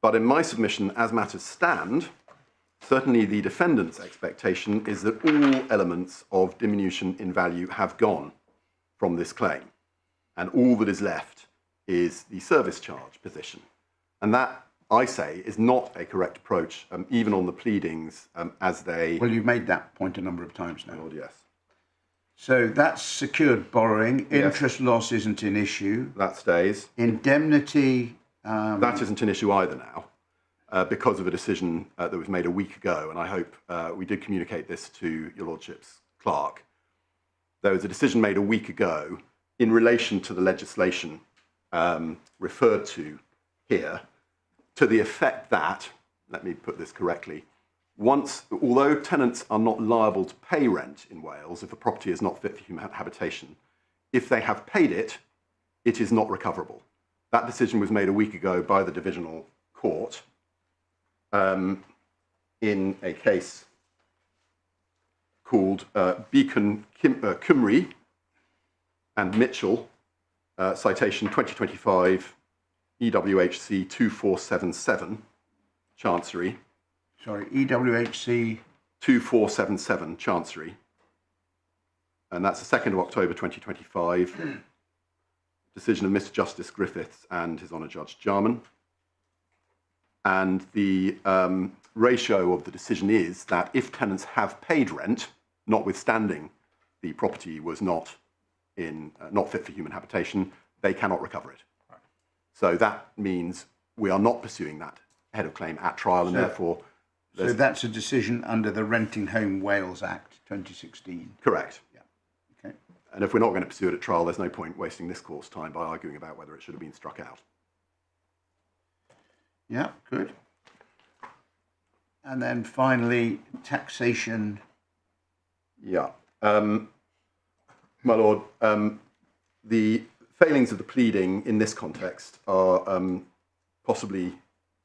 But in my submission, as matters stand, certainly the defendant's expectation is that all elements of diminution in value have gone from this claim, and all that is left is the service charge position. And that, I say, is not a correct approach, even on the pleadings as they...
Well, you've made that point a number of times now.
Lord, yes.
So that's secured borrowing.
Yes.
Interest loss isn't an issue.
That stays.
Indemnity...
that isn't an issue either now, because of a decision that was made a week ago, and I hope we did communicate this to your lordship's clerk. There was a decision made a week ago in relation to the legislation referred to here, to the effect that, let me put this correctly, although tenants are not liable to pay rent in Wales if a property is not fit for human habitation, if they have paid it, it is not recoverable. That decision was made a week ago by the Divisional Court in a case called Beacon Cymru and Mitchell, citation 2025 EWHC 2477, Chancery.
Sorry, EWHC...
2477, Chancery. And that's the 2nd of October 2025. Decision of Mr. Justice Griffiths and His Honour Judge Jarman. And the ratio of the decision is that if tenants have paid rent, notwithstanding the property was not fit for human habitation, they cannot recover it. Right. So that means we are not pursuing that head of claim at trial, and therefore...
So that's a decision under the Renting Home Wales Act 2016?
Correct.
Yeah. Okay.
And if we're not going to pursue it at trial, there's no point wasting this court's time by arguing about whether it should have been struck out.
Yeah, good. And then finally, taxation.
Yeah. My lord, the failings of the pleading in this context are possibly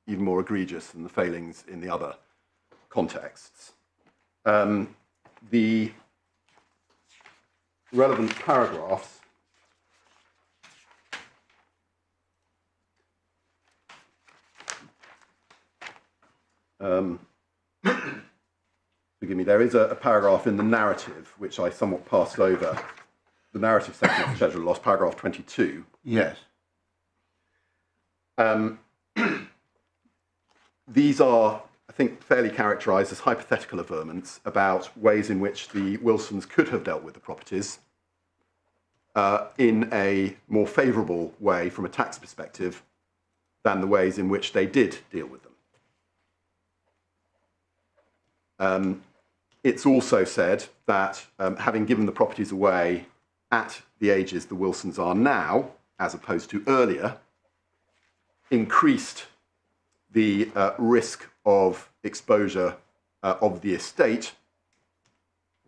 even more egregious than the failings in the other contexts. The relevant paragraphs forgive me, there is a paragraph in the narrative which I somewhat passed over, the narrative section of the schedule of loss, paragraph 22.
Yes.
These are, I think, fairly characterised as hypothetical averments about ways in which the Wilsons could have dealt with the properties in a more favourable way from a tax perspective than the ways in which they did deal with them. It's also said that having given the properties away at the ages the Wilsons are now, as opposed to earlier, increased the risk of exposure of the estate,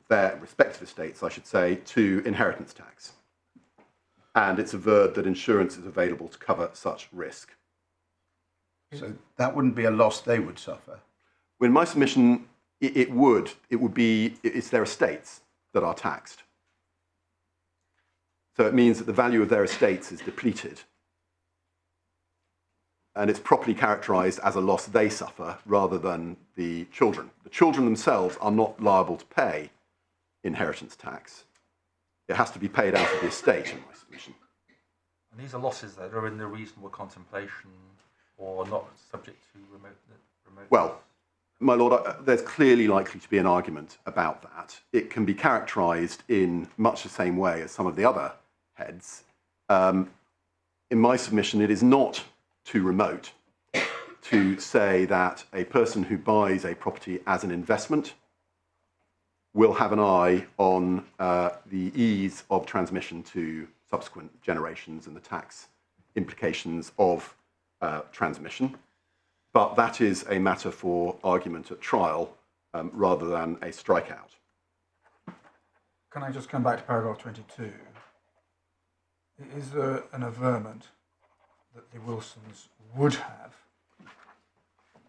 their respective estates, I should say, to inheritance tax. And it's averred that insurance is available to cover such risk.
So that wouldn't be a loss they would suffer?
In my submission, it would be, it's their estates that are taxed. So it means that the value of their estates is depleted. And it's properly characterised as a loss they suffer rather than the children. The children themselves are not liable to pay inheritance tax. It has to be paid out of the estate in my submission.
And these are losses that are in the reasonable contemplation or not subject to remote.
Well, my lord, there's clearly likely to be an argument about that. It can be characterised in much the same way as some of the other heads. In my submission, it is not too remote to say that a person who buys a property as an investment will have an eye on the ease of transmission to subsequent generations and the tax implications of transmission. But that is a matter for argument at trial rather than a strikeout.
Can I just come back to paragraph 22? Is there an averment that the Wilsons would have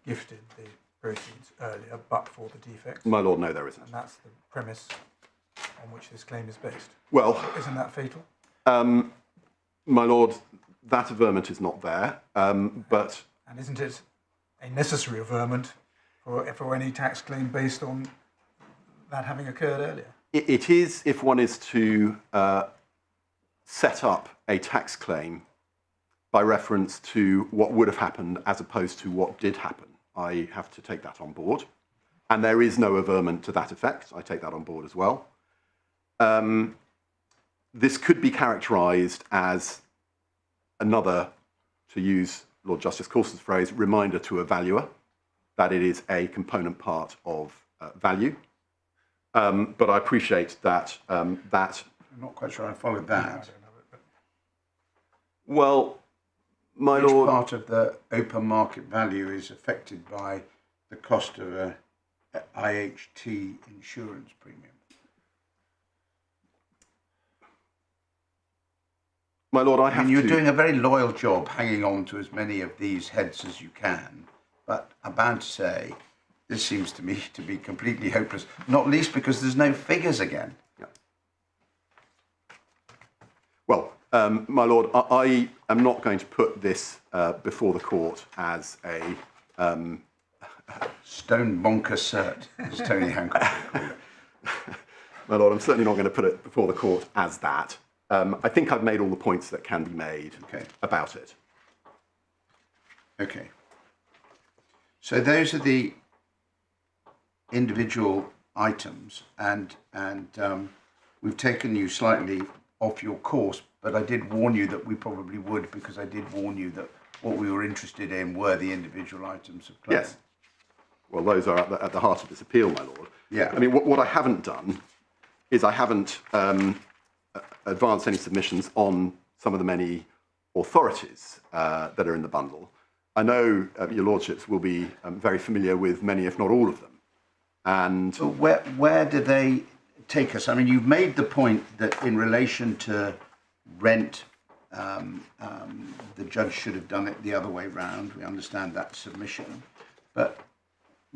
gifted the proceeds earlier but for the defects?
My lord, no, there isn't.
And that's the premise on which this claim is based.
Well,
isn't that fatal?
My lord, that averment is not there, but...
And isn't it a necessary averment for any tax claim based on that having occurred earlier?
It is if one is to set up a tax claim by reference to what would have happened as opposed to what did happen. I have to take that on board. And there is no averment to that effect. I take that on board as well. This could be characterised as another, to use Lord Justice Coulson's phrase, reminder to a valuer that it is a component part of value. But I appreciate that I'm
not quite sure I followed that.
Well, my
Which
lord...
part of the open market value is affected by the cost of a IHT insurance premium?
My lord, I mean,
you're doing a very loyal job hanging on to as many of these heads as you can, but I'm bound to say this seems to me to be completely hopeless, not least because there's no figures again.
Yeah. Well, my lord, I am not going to put this before the court as a...
Stone bonker cert, as Tony Hancock would call it.
My lord, I'm certainly not going to put it before the court as that. I think I've made all the points that can be made about it.
Okay. So those are the individual items, and we've taken you slightly off your course, but I did warn you that we probably would, because I did warn you that what we were interested in were the individual items of claim.
Yes. Well, those are at the heart of this appeal, my lord.
Yeah.
I mean, what I haven't done is I haven't advanced any submissions on some of the many authorities that are in the bundle. I know your lordships will be very familiar with many, if not all of them. And
so where do they take us? I mean, you've made the point that in relation to rent, the judge should have done it the other way round. We understand that submission. But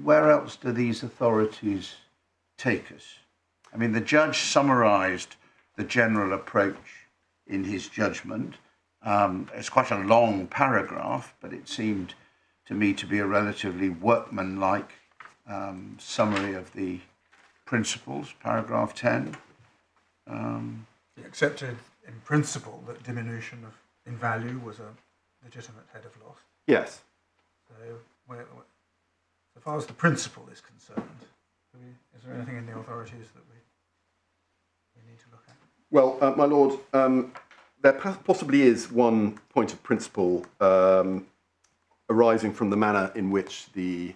where else do these authorities take us? I mean, the judge summarised the general approach in his judgment. It's quite a long paragraph, but it seemed to me to be a relatively workmanlike summary of the principles, paragraph 10.
He accepted in principle that diminution in value was a legitimate head of loss.
yes.
So, so far as the principle is concerned, is there anything in the authorities that we need to look at?
Well, my lord, there possibly is one point of principle arising from the manner in which the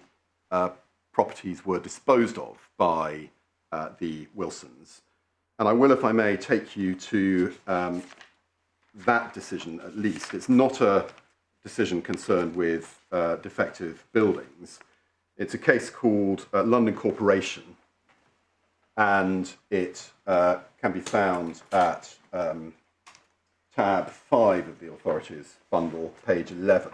properties were disposed of by the Wilsons. And I will, if I may, take you to that decision at least. It's not a decision concerned with defective buildings. It's a case called London Corporation, and it can be found at tab 5 of the authorities bundle, page 11.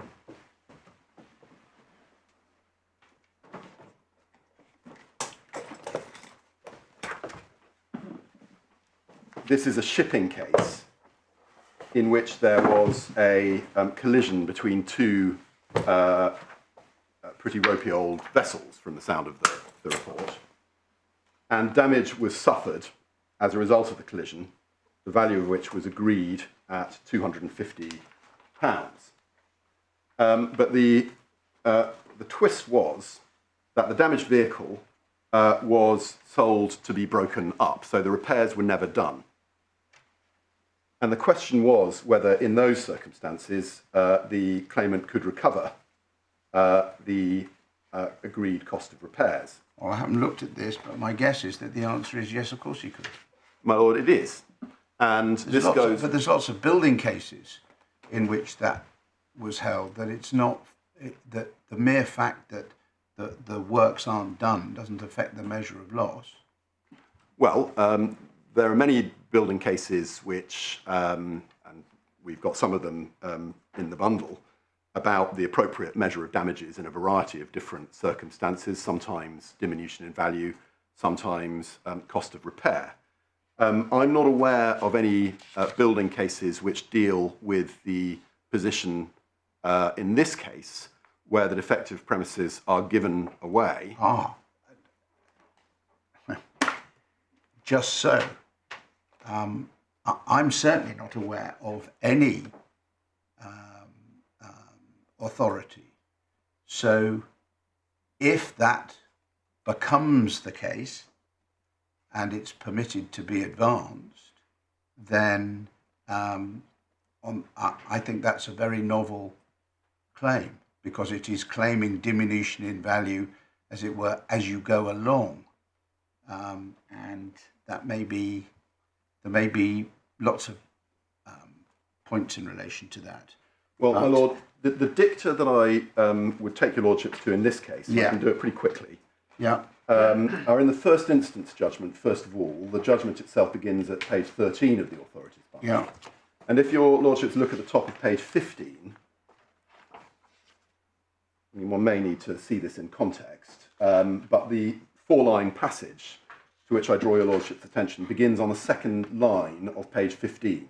This is a shipping case in which there was a collision between two pretty ropey old vessels, from the sound of the report, and damage was suffered as a result of the collision, the value of which was agreed at £250. But the twist was that the damaged vehicle was sold to be broken up, so the repairs were never done. And the question was whether, in those circumstances, the claimant could recover the agreed cost of repairs.
Well, I haven't looked at this, but my guess is that the answer is yes, of course he could.
My lord, it is. And this goes...
But there's lots of building cases in which that was held, that it's not... that the mere fact that the works aren't done doesn't affect the measure of loss.
Well, there are many building cases which, and we've got some of them in the bundle, about the appropriate measure of damages in a variety of different circumstances, sometimes diminution in value, sometimes cost of repair. I'm not aware of any building cases which deal with the position in this case where the defective premises are given away.
Ah, just so. I'm certainly not aware of any authority. So if that becomes the case and it's permitted to be advanced, then I think that's a very novel claim, because it is claiming diminution in value, as it were, as you go along. And that may be, there may be lots of points in relation to that.
Well, my lord, the dicta that I would take your lordship to in this case, and I can do it pretty quickly, are in the first instance judgment. First of all, the judgment itself begins at page 13 of the authorities bundle. And if your lordships look at the top of page 15, I mean, one may need to see this in context, but the four-line passage to which I draw your lordship's attention begins on the second line of page 15.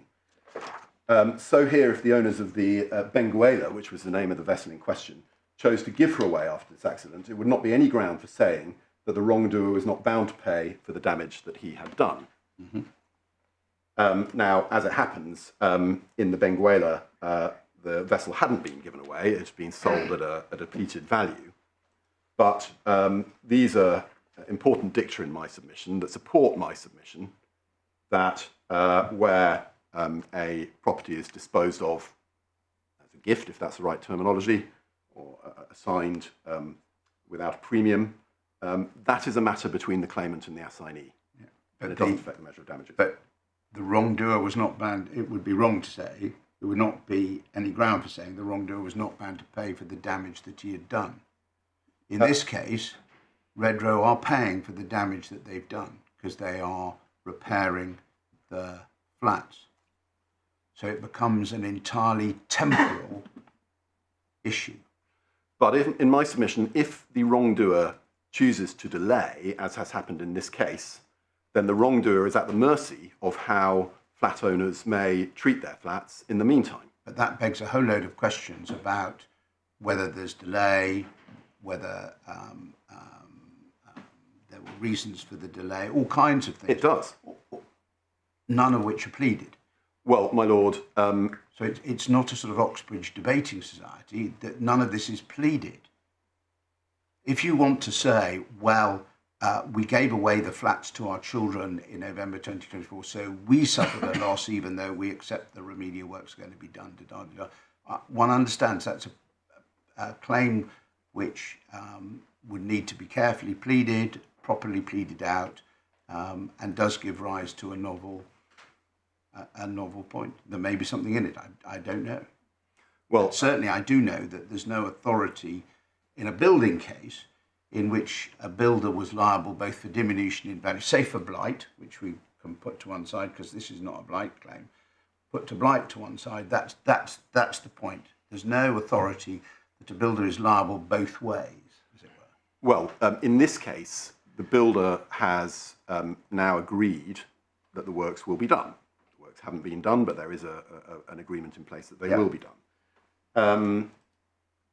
So here, if the owners of the Benguela, which was the name of the vessel in question, chose to give her away after this accident, it would not be any ground for saying that the wrongdoer was not bound to pay for the damage that he had done. Now, as it happens, in the Benguela, the vessel hadn't been given away. It had been sold at a depleted value. But these are important dicta in my submission that support my submission that where a property is disposed of as a gift, if that's the right terminology, or assigned without a premium, that is a matter between the claimant and the assignee. And it doesn't affect the measure of damages.
But the wrongdoer was not bound, it would be wrong to say, there would not be any ground for saying the wrongdoer was not bound to pay for the damage that he had done. In this case, Redrow are paying for the damage that they've done because they are repairing the flats. So it becomes an entirely temporal issue.
But in my submission, if the wrongdoer chooses to delay, as has happened in this case, then the wrongdoer is at the mercy of how flat owners may treat their flats in the meantime.
But that begs a whole load of questions about whether there's delay, whether there were reasons for the delay, all kinds of things.
It does.
None of which are pleaded.
Well, my lord...
so it's not a sort of Oxbridge debating society, that none of this is pleaded. If you want to say, well, we gave away the flats to our children in November 2024, so we suffered a loss even though we accept the remedial work's going to be done. One understands that's a claim which would need to be carefully pleaded, properly pleaded out, and does give rise to a novel point. There may be something in it, I don't know.
Well,
but certainly I do know that there's no authority in a building case in which a builder was liable both for diminution in value, say for blight, which we can put to one side because this is not a blight claim, put to blight to one side, that's the point. There's no authority that a builder is liable both ways, as it were.
Well, in this case, the builder has now agreed that the works will be done. The works haven't been done, but there is an agreement in place that they will be done.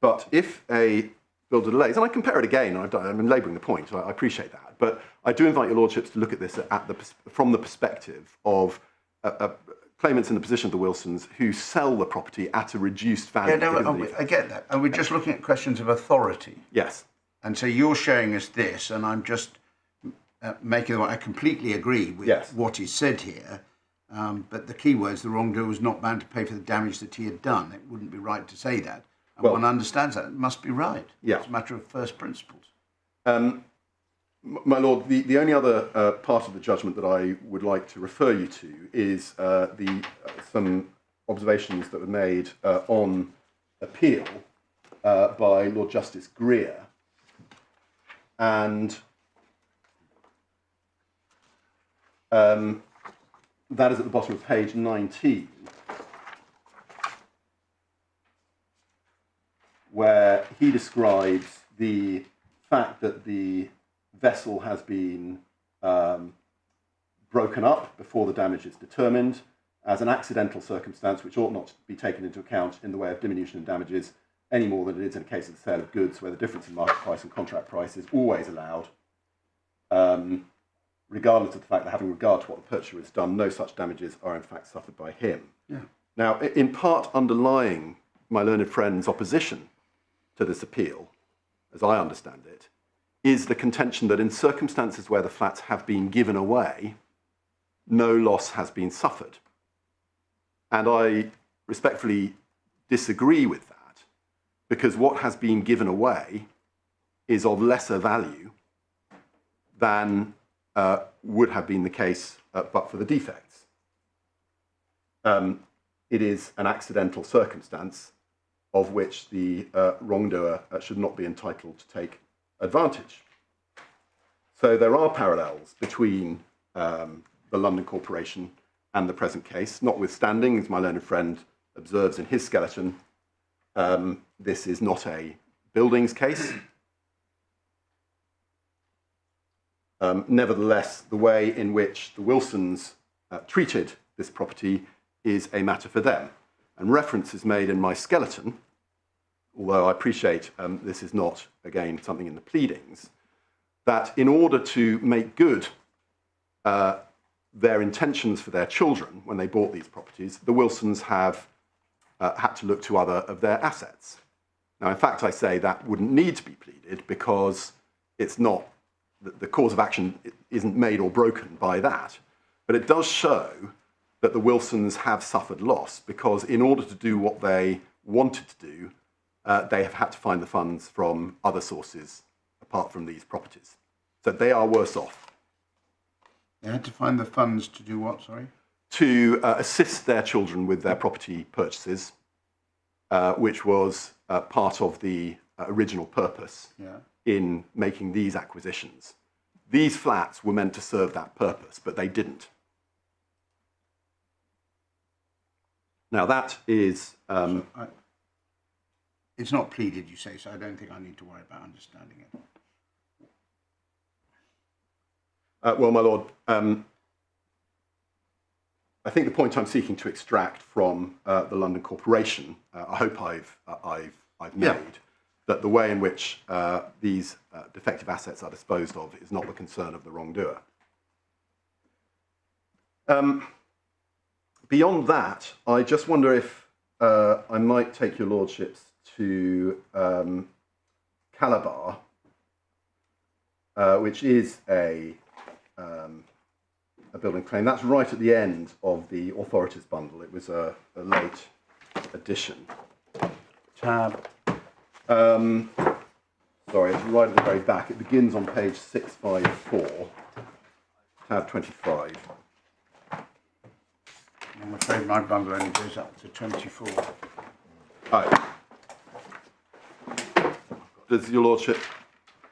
But if a build delays. And I compare it again, I'm labouring the point, I appreciate that. But I do invite your lordships to look at this from the perspective of claimants in the position of the Wilsons who sell the property at a reduced value.
Yeah, no, I get that. And we're just looking at questions of authority.
Yes.
And so you're showing us this, and I'm just making the point. I completely agree with what is said here. But the key words, the wrongdoer was not bound to pay for the damage that he had done. It wouldn't be right to say that. And one understands that. It must be right.
Yeah.
It's a matter of first principles.
My lord, the only other part of the judgment that I would like to refer you to is some observations that were made on appeal by Lord Justice Greer. And that is at the bottom of page 19, where he describes the fact that the vessel has been broken up before the damage is determined as an accidental circumstance which ought not to be taken into account in the way of diminution in damages any more than it is in a case of the sale of goods where the difference in market price and contract price is always allowed, regardless of the fact that having regard to what the purchaser has done, no such damages are in fact suffered by him.
Yeah.
Now, in part underlying my learned friend's opposition to this appeal, as I understand it, is the contention that in circumstances where the flats have been given away, no loss has been suffered. And I respectfully disagree with that, because what has been given away is of lesser value than would have been the case but for the defects. It is an accidental circumstance of which the wrongdoer should not be entitled to take advantage. So there are parallels between the London Corporation and the present case, notwithstanding, as my learned friend observes in his skeleton, this is not a buildings case. Nevertheless, the way in which the Wilsons treated this property is a matter for them. And reference is made in my skeleton, although I appreciate this is not, again, something in the pleadings, that in order to make good their intentions for their children when they bought these properties, the Wilsons have had to look to other of their assets. Now, in fact, I say that wouldn't need to be pleaded because it's not, the cause of action isn't made or broken by that, but it does show that the Wilsons have suffered loss because in order to do what they wanted to do, they have had to find the funds from other sources apart from these properties. So they are worse off.
They had to find the funds to do what, sorry?
To assist their children with their property purchases, which was part of the original purpose in making these acquisitions. These flats were meant to serve that purpose, but they didn't. Now that is...
it's not pleaded, you say, so I don't think I need to worry about understanding it.
Well, my lord, I think the point I'm seeking to extract from the London Corporation, I hope I've made, that the way in which these defective assets are disposed of is not the concern of the wrongdoer. Beyond that, I just wonder if I might take your lordships to Calabar, which is a building claim. That's right at the end of the authorities bundle. It was a late addition.
Tab.
Sorry, it's right at the very back. It begins on page 654, tab 25.
I'm afraid my bundle only goes up to 24.
Oh. Does your lordship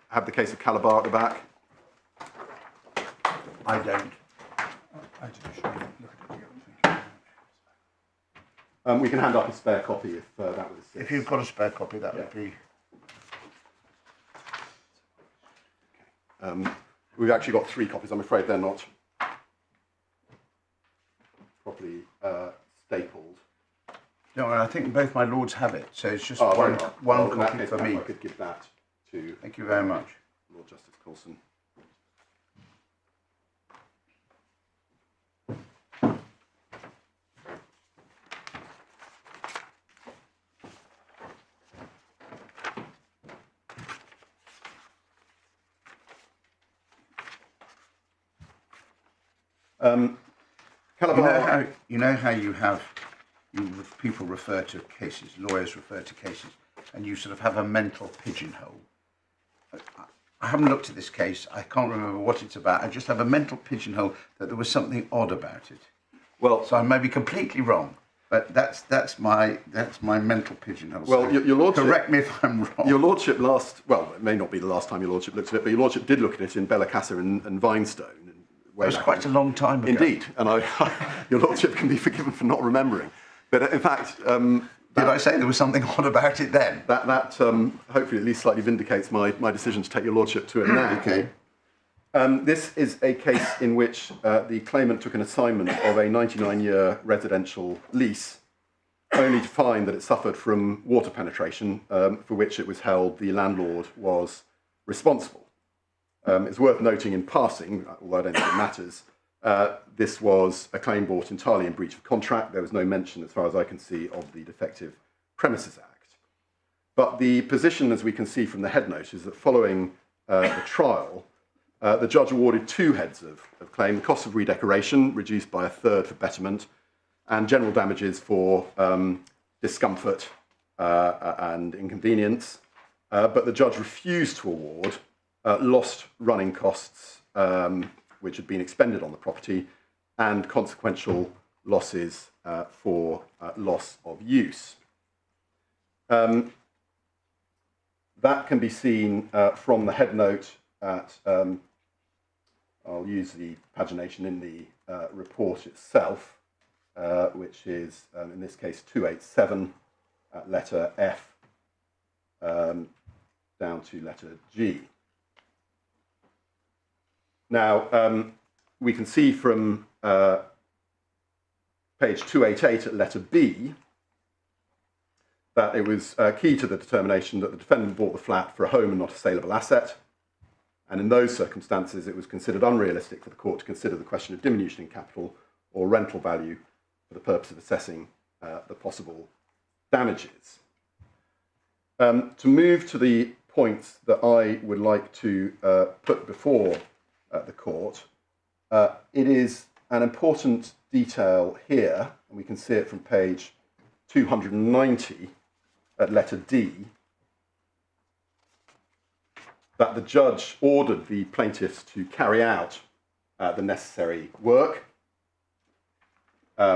have the case of Calabar at the back?
I don't.
I just look at it.
We can hand up a spare copy if that was...
If you've got a spare copy, that would be...
We've actually got 3 copies. I'm afraid they're not properly stapled.
No, I think both my lords have it, so it's just
Oh,
one
well, in
copy
that case,
for me.
I could give that to
Thank you very much.
Lord Justice Coulson. Calabar,
You know how people refer to cases, lawyers refer to cases, and you sort of have a mental pigeonhole. I haven't looked at this case. I can't remember what it's about. I just have a mental pigeonhole that there was something odd about it.
well,
So I may be completely wrong, but that's my mental pigeonhole.
Well,
So
your Lordship,
correct me if I'm wrong.
Your Lordship it may not be the last time your Lordship looked at it, but your Lordship did look at it in Bellacassa and Vinestone.
It was quite a long time ago.
Indeed, and your Lordship can be forgiven for not remembering. But in fact,
did I say there was something odd about it then?
that hopefully at least slightly vindicates my decision to take your Lordship to it now.
Okay.
This is a case in which the claimant took an assignment of a 99-year residential lease, only to find that it suffered from water penetration, for which it was held the landlord was responsible. It's worth noting in passing, although I don't think it matters, this was a claim brought entirely in breach of contract. There was no mention, as far as I can see, of the Defective Premises Act. But the position, as we can see from the head note, is that following the trial, the judge awarded two heads of claim: the cost of redecoration, reduced by a third for betterment, and general damages for discomfort and inconvenience. But the judge refused to award lost running costs which had been expended on the property and consequential losses for loss of use. That can be seen from the head note at, I'll use the pagination in the report itself, which is, in this case, 287 at letter F down to letter G. Now, we can see from page 288 at letter B that it was key to the determination that the defendant bought the flat for a home and not a saleable asset. And in those circumstances, it was considered unrealistic for the court to consider the question of diminution in capital or rental value for the purpose of assessing the possible damages. To move to the points that I would like to put before the court, it is an important detail here, and we can see it from page 290 at letter D, that the judge ordered the plaintiffs to carry out the necessary work,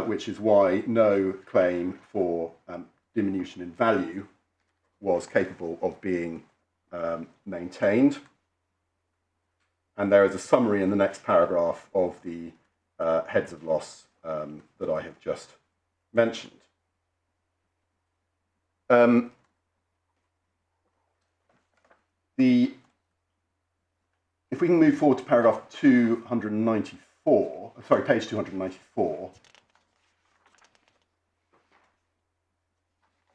which is why no claim for diminution in value was capable of being maintained. And there is a summary in the next paragraph of the heads of loss that I have just mentioned. If we can move forward to paragraph 294, sorry, page 294,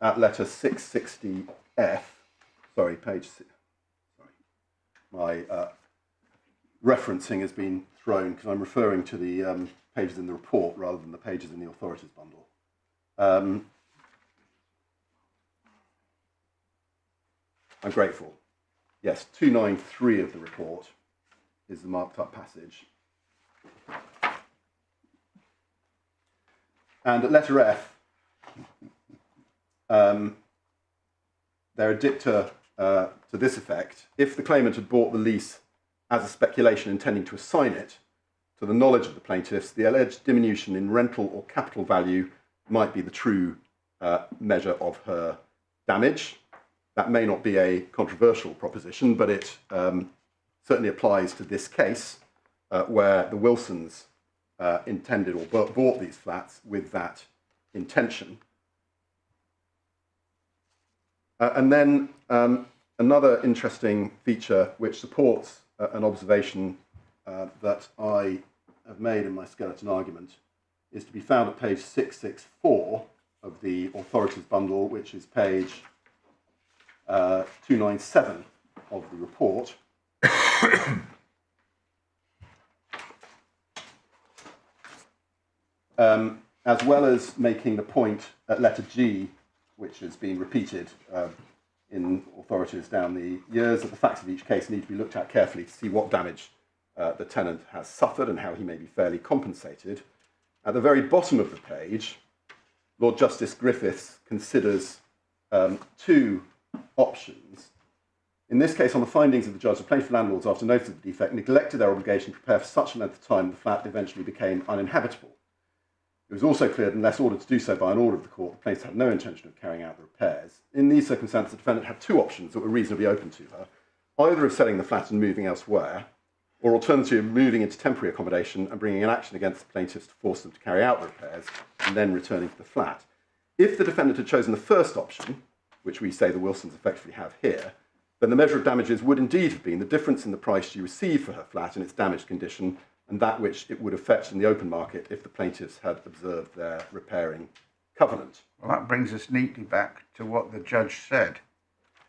at letter 660F, sorry, page, sorry, my referencing has been thrown because I'm referring to the pages in the report rather than the pages in the authorities bundle. I'm grateful. Yes, 293 of the report is the marked up passage. And at letter F, there are dicta to this effect. If the claimant had bought the lease as a speculation intending to assign it to the knowledge of the plaintiffs, the alleged diminution in rental or capital value might be the true measure of her damage. That may not be a controversial proposition, but it certainly applies to this case where the Wilsons intended or bought these flats with that intention. And then another interesting feature which supports an observation that I have made in my skeleton argument is to be found at page 664 of the authorities bundle, which is page 297 of the report. As well as making the point at letter G, which has been repeated in authorities down the years, that the facts of each case need to be looked at carefully to see what damage the tenant has suffered and how he may be fairly compensated. At the very bottom of the page, Lord Justice Griffiths considers two options. In this case, on the findings of the judge, the plaintiff landlords, after notice of the defect, neglected their obligation to prepare for such a length of time the flat eventually became uninhabitable. It was also clear that unless ordered to do so by an order of the court, the plaintiff had no intention of carrying out the repairs. In these circumstances, the defendant had two options that were reasonably open to her, either of selling the flat and moving elsewhere, or alternatively moving into temporary accommodation and bringing an action against the plaintiffs to force them to carry out the repairs, and then returning to the flat. If the defendant had chosen the first option, which we say the Wilsons effectively have here, then the measure of damages would indeed have been the difference in the price she received for her flat and its damaged condition, and that which it would have fetched in the open market if the plaintiffs had observed their repairing covenant.
Well, that brings us neatly back to what the judge said.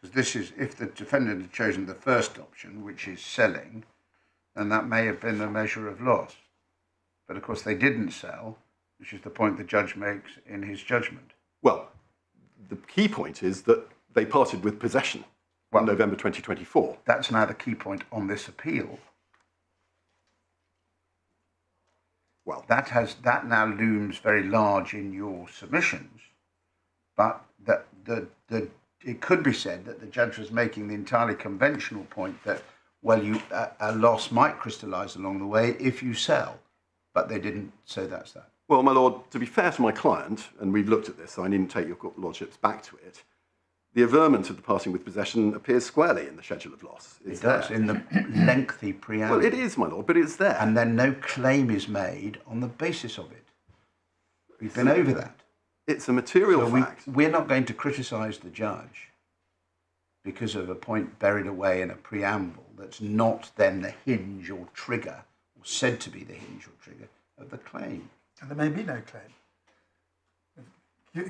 Because this is, if the defendant had chosen the first option, which is selling, then that may have been a measure of loss. But of course they didn't sell, which is the point the judge makes in his judgment.
Well, the key point is that they parted with possession in November 2024.
That's now the key point on this appeal.
Well,
that now looms very large in your submissions, but it could be said that the judge was making the entirely conventional point that, well, a loss might crystallise along the way if you sell, but they didn't say that's that.
Well, my lord, to be fair to my client, and we've looked at this, so I needn't take your lordships back to it, the averment of the parting with possession appears squarely in the schedule of loss.
It does, in the lengthy preamble.
Well, it is, my lord, but it's there.
And then no claim is made on the basis of it. We've been over that.
It's a material fact.
We're not going to criticise the judge because of a point buried away in a preamble that's not then the hinge or trigger, or said to be the hinge or trigger, of the claim.
And there may be no claim.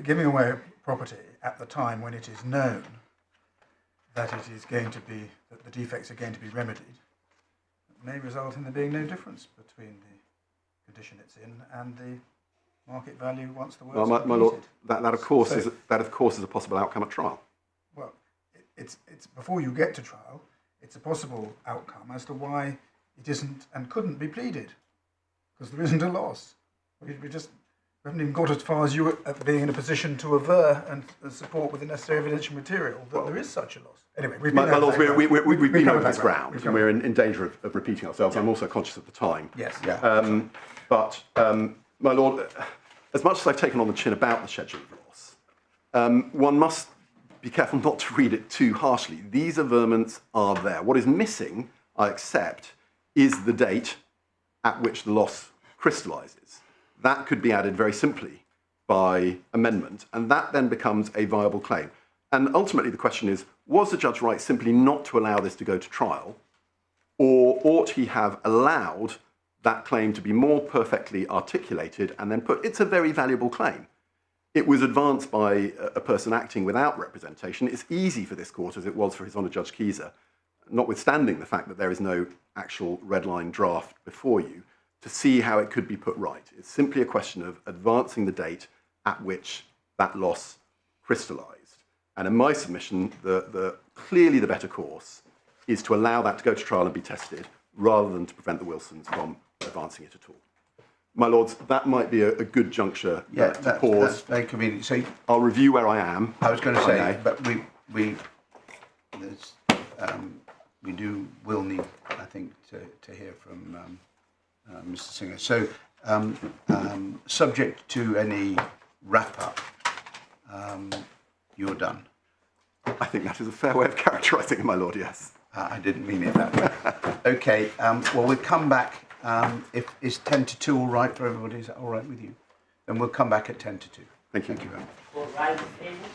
Giving away property at the time when it is known that it is going to be, that the defects are going to be remedied, may result in there being no difference between the condition it's in and the market value once the works are completed.
My lord, that of course is a possible outcome at trial.
Well, it's before you get to trial, it's a possible outcome as to why it isn't and couldn't be pleaded, because there isn't a loss. We haven't even got as far as you being in a position to aver and support with the necessary evidential material that there is such a loss. Anyway, we've been
over this ground, and we're in danger of repeating ourselves. I'm also conscious of the time.
Yes.
Yeah.
But, my lord, as much as I've taken on the chin about the schedule of loss, one must be careful not to read it too harshly. These averments are there. What is missing, I accept, is the date at which the loss crystallises. That could be added very simply by amendment, and that then becomes a viable claim. And ultimately the question is, was the judge right simply not to allow this to go to trial, or ought he have allowed that claim to be more perfectly articulated and then put, it's a very valuable claim. It was advanced by a person acting without representation. It's easy for this court, as it was for His Honour Judge Keyser, notwithstanding the fact that there is no actual red line draft before you, to see how it could be put right. It's simply a question of advancing the date at which that loss crystallised. And in my submission, clearly the better course is to allow that to go to trial and be tested, rather than to prevent the Wilsons from advancing it at all. My lords, that might be a good juncture to pause.
That's very convenient. So
I'll review where I am.
I was going to say, but will need, I think, to hear from Mr. Singer. So, subject to any wrap-up, you're done.
I think that is a fair way of characterising it, my lord, yes.
I didn't mean it that way. Okay, well, we'll come back. Is 10 to 2 all right for everybody? Is that all right with you? Then we'll come back at 10 to 2.
Thank you.
Thank you very much.
For right of favor.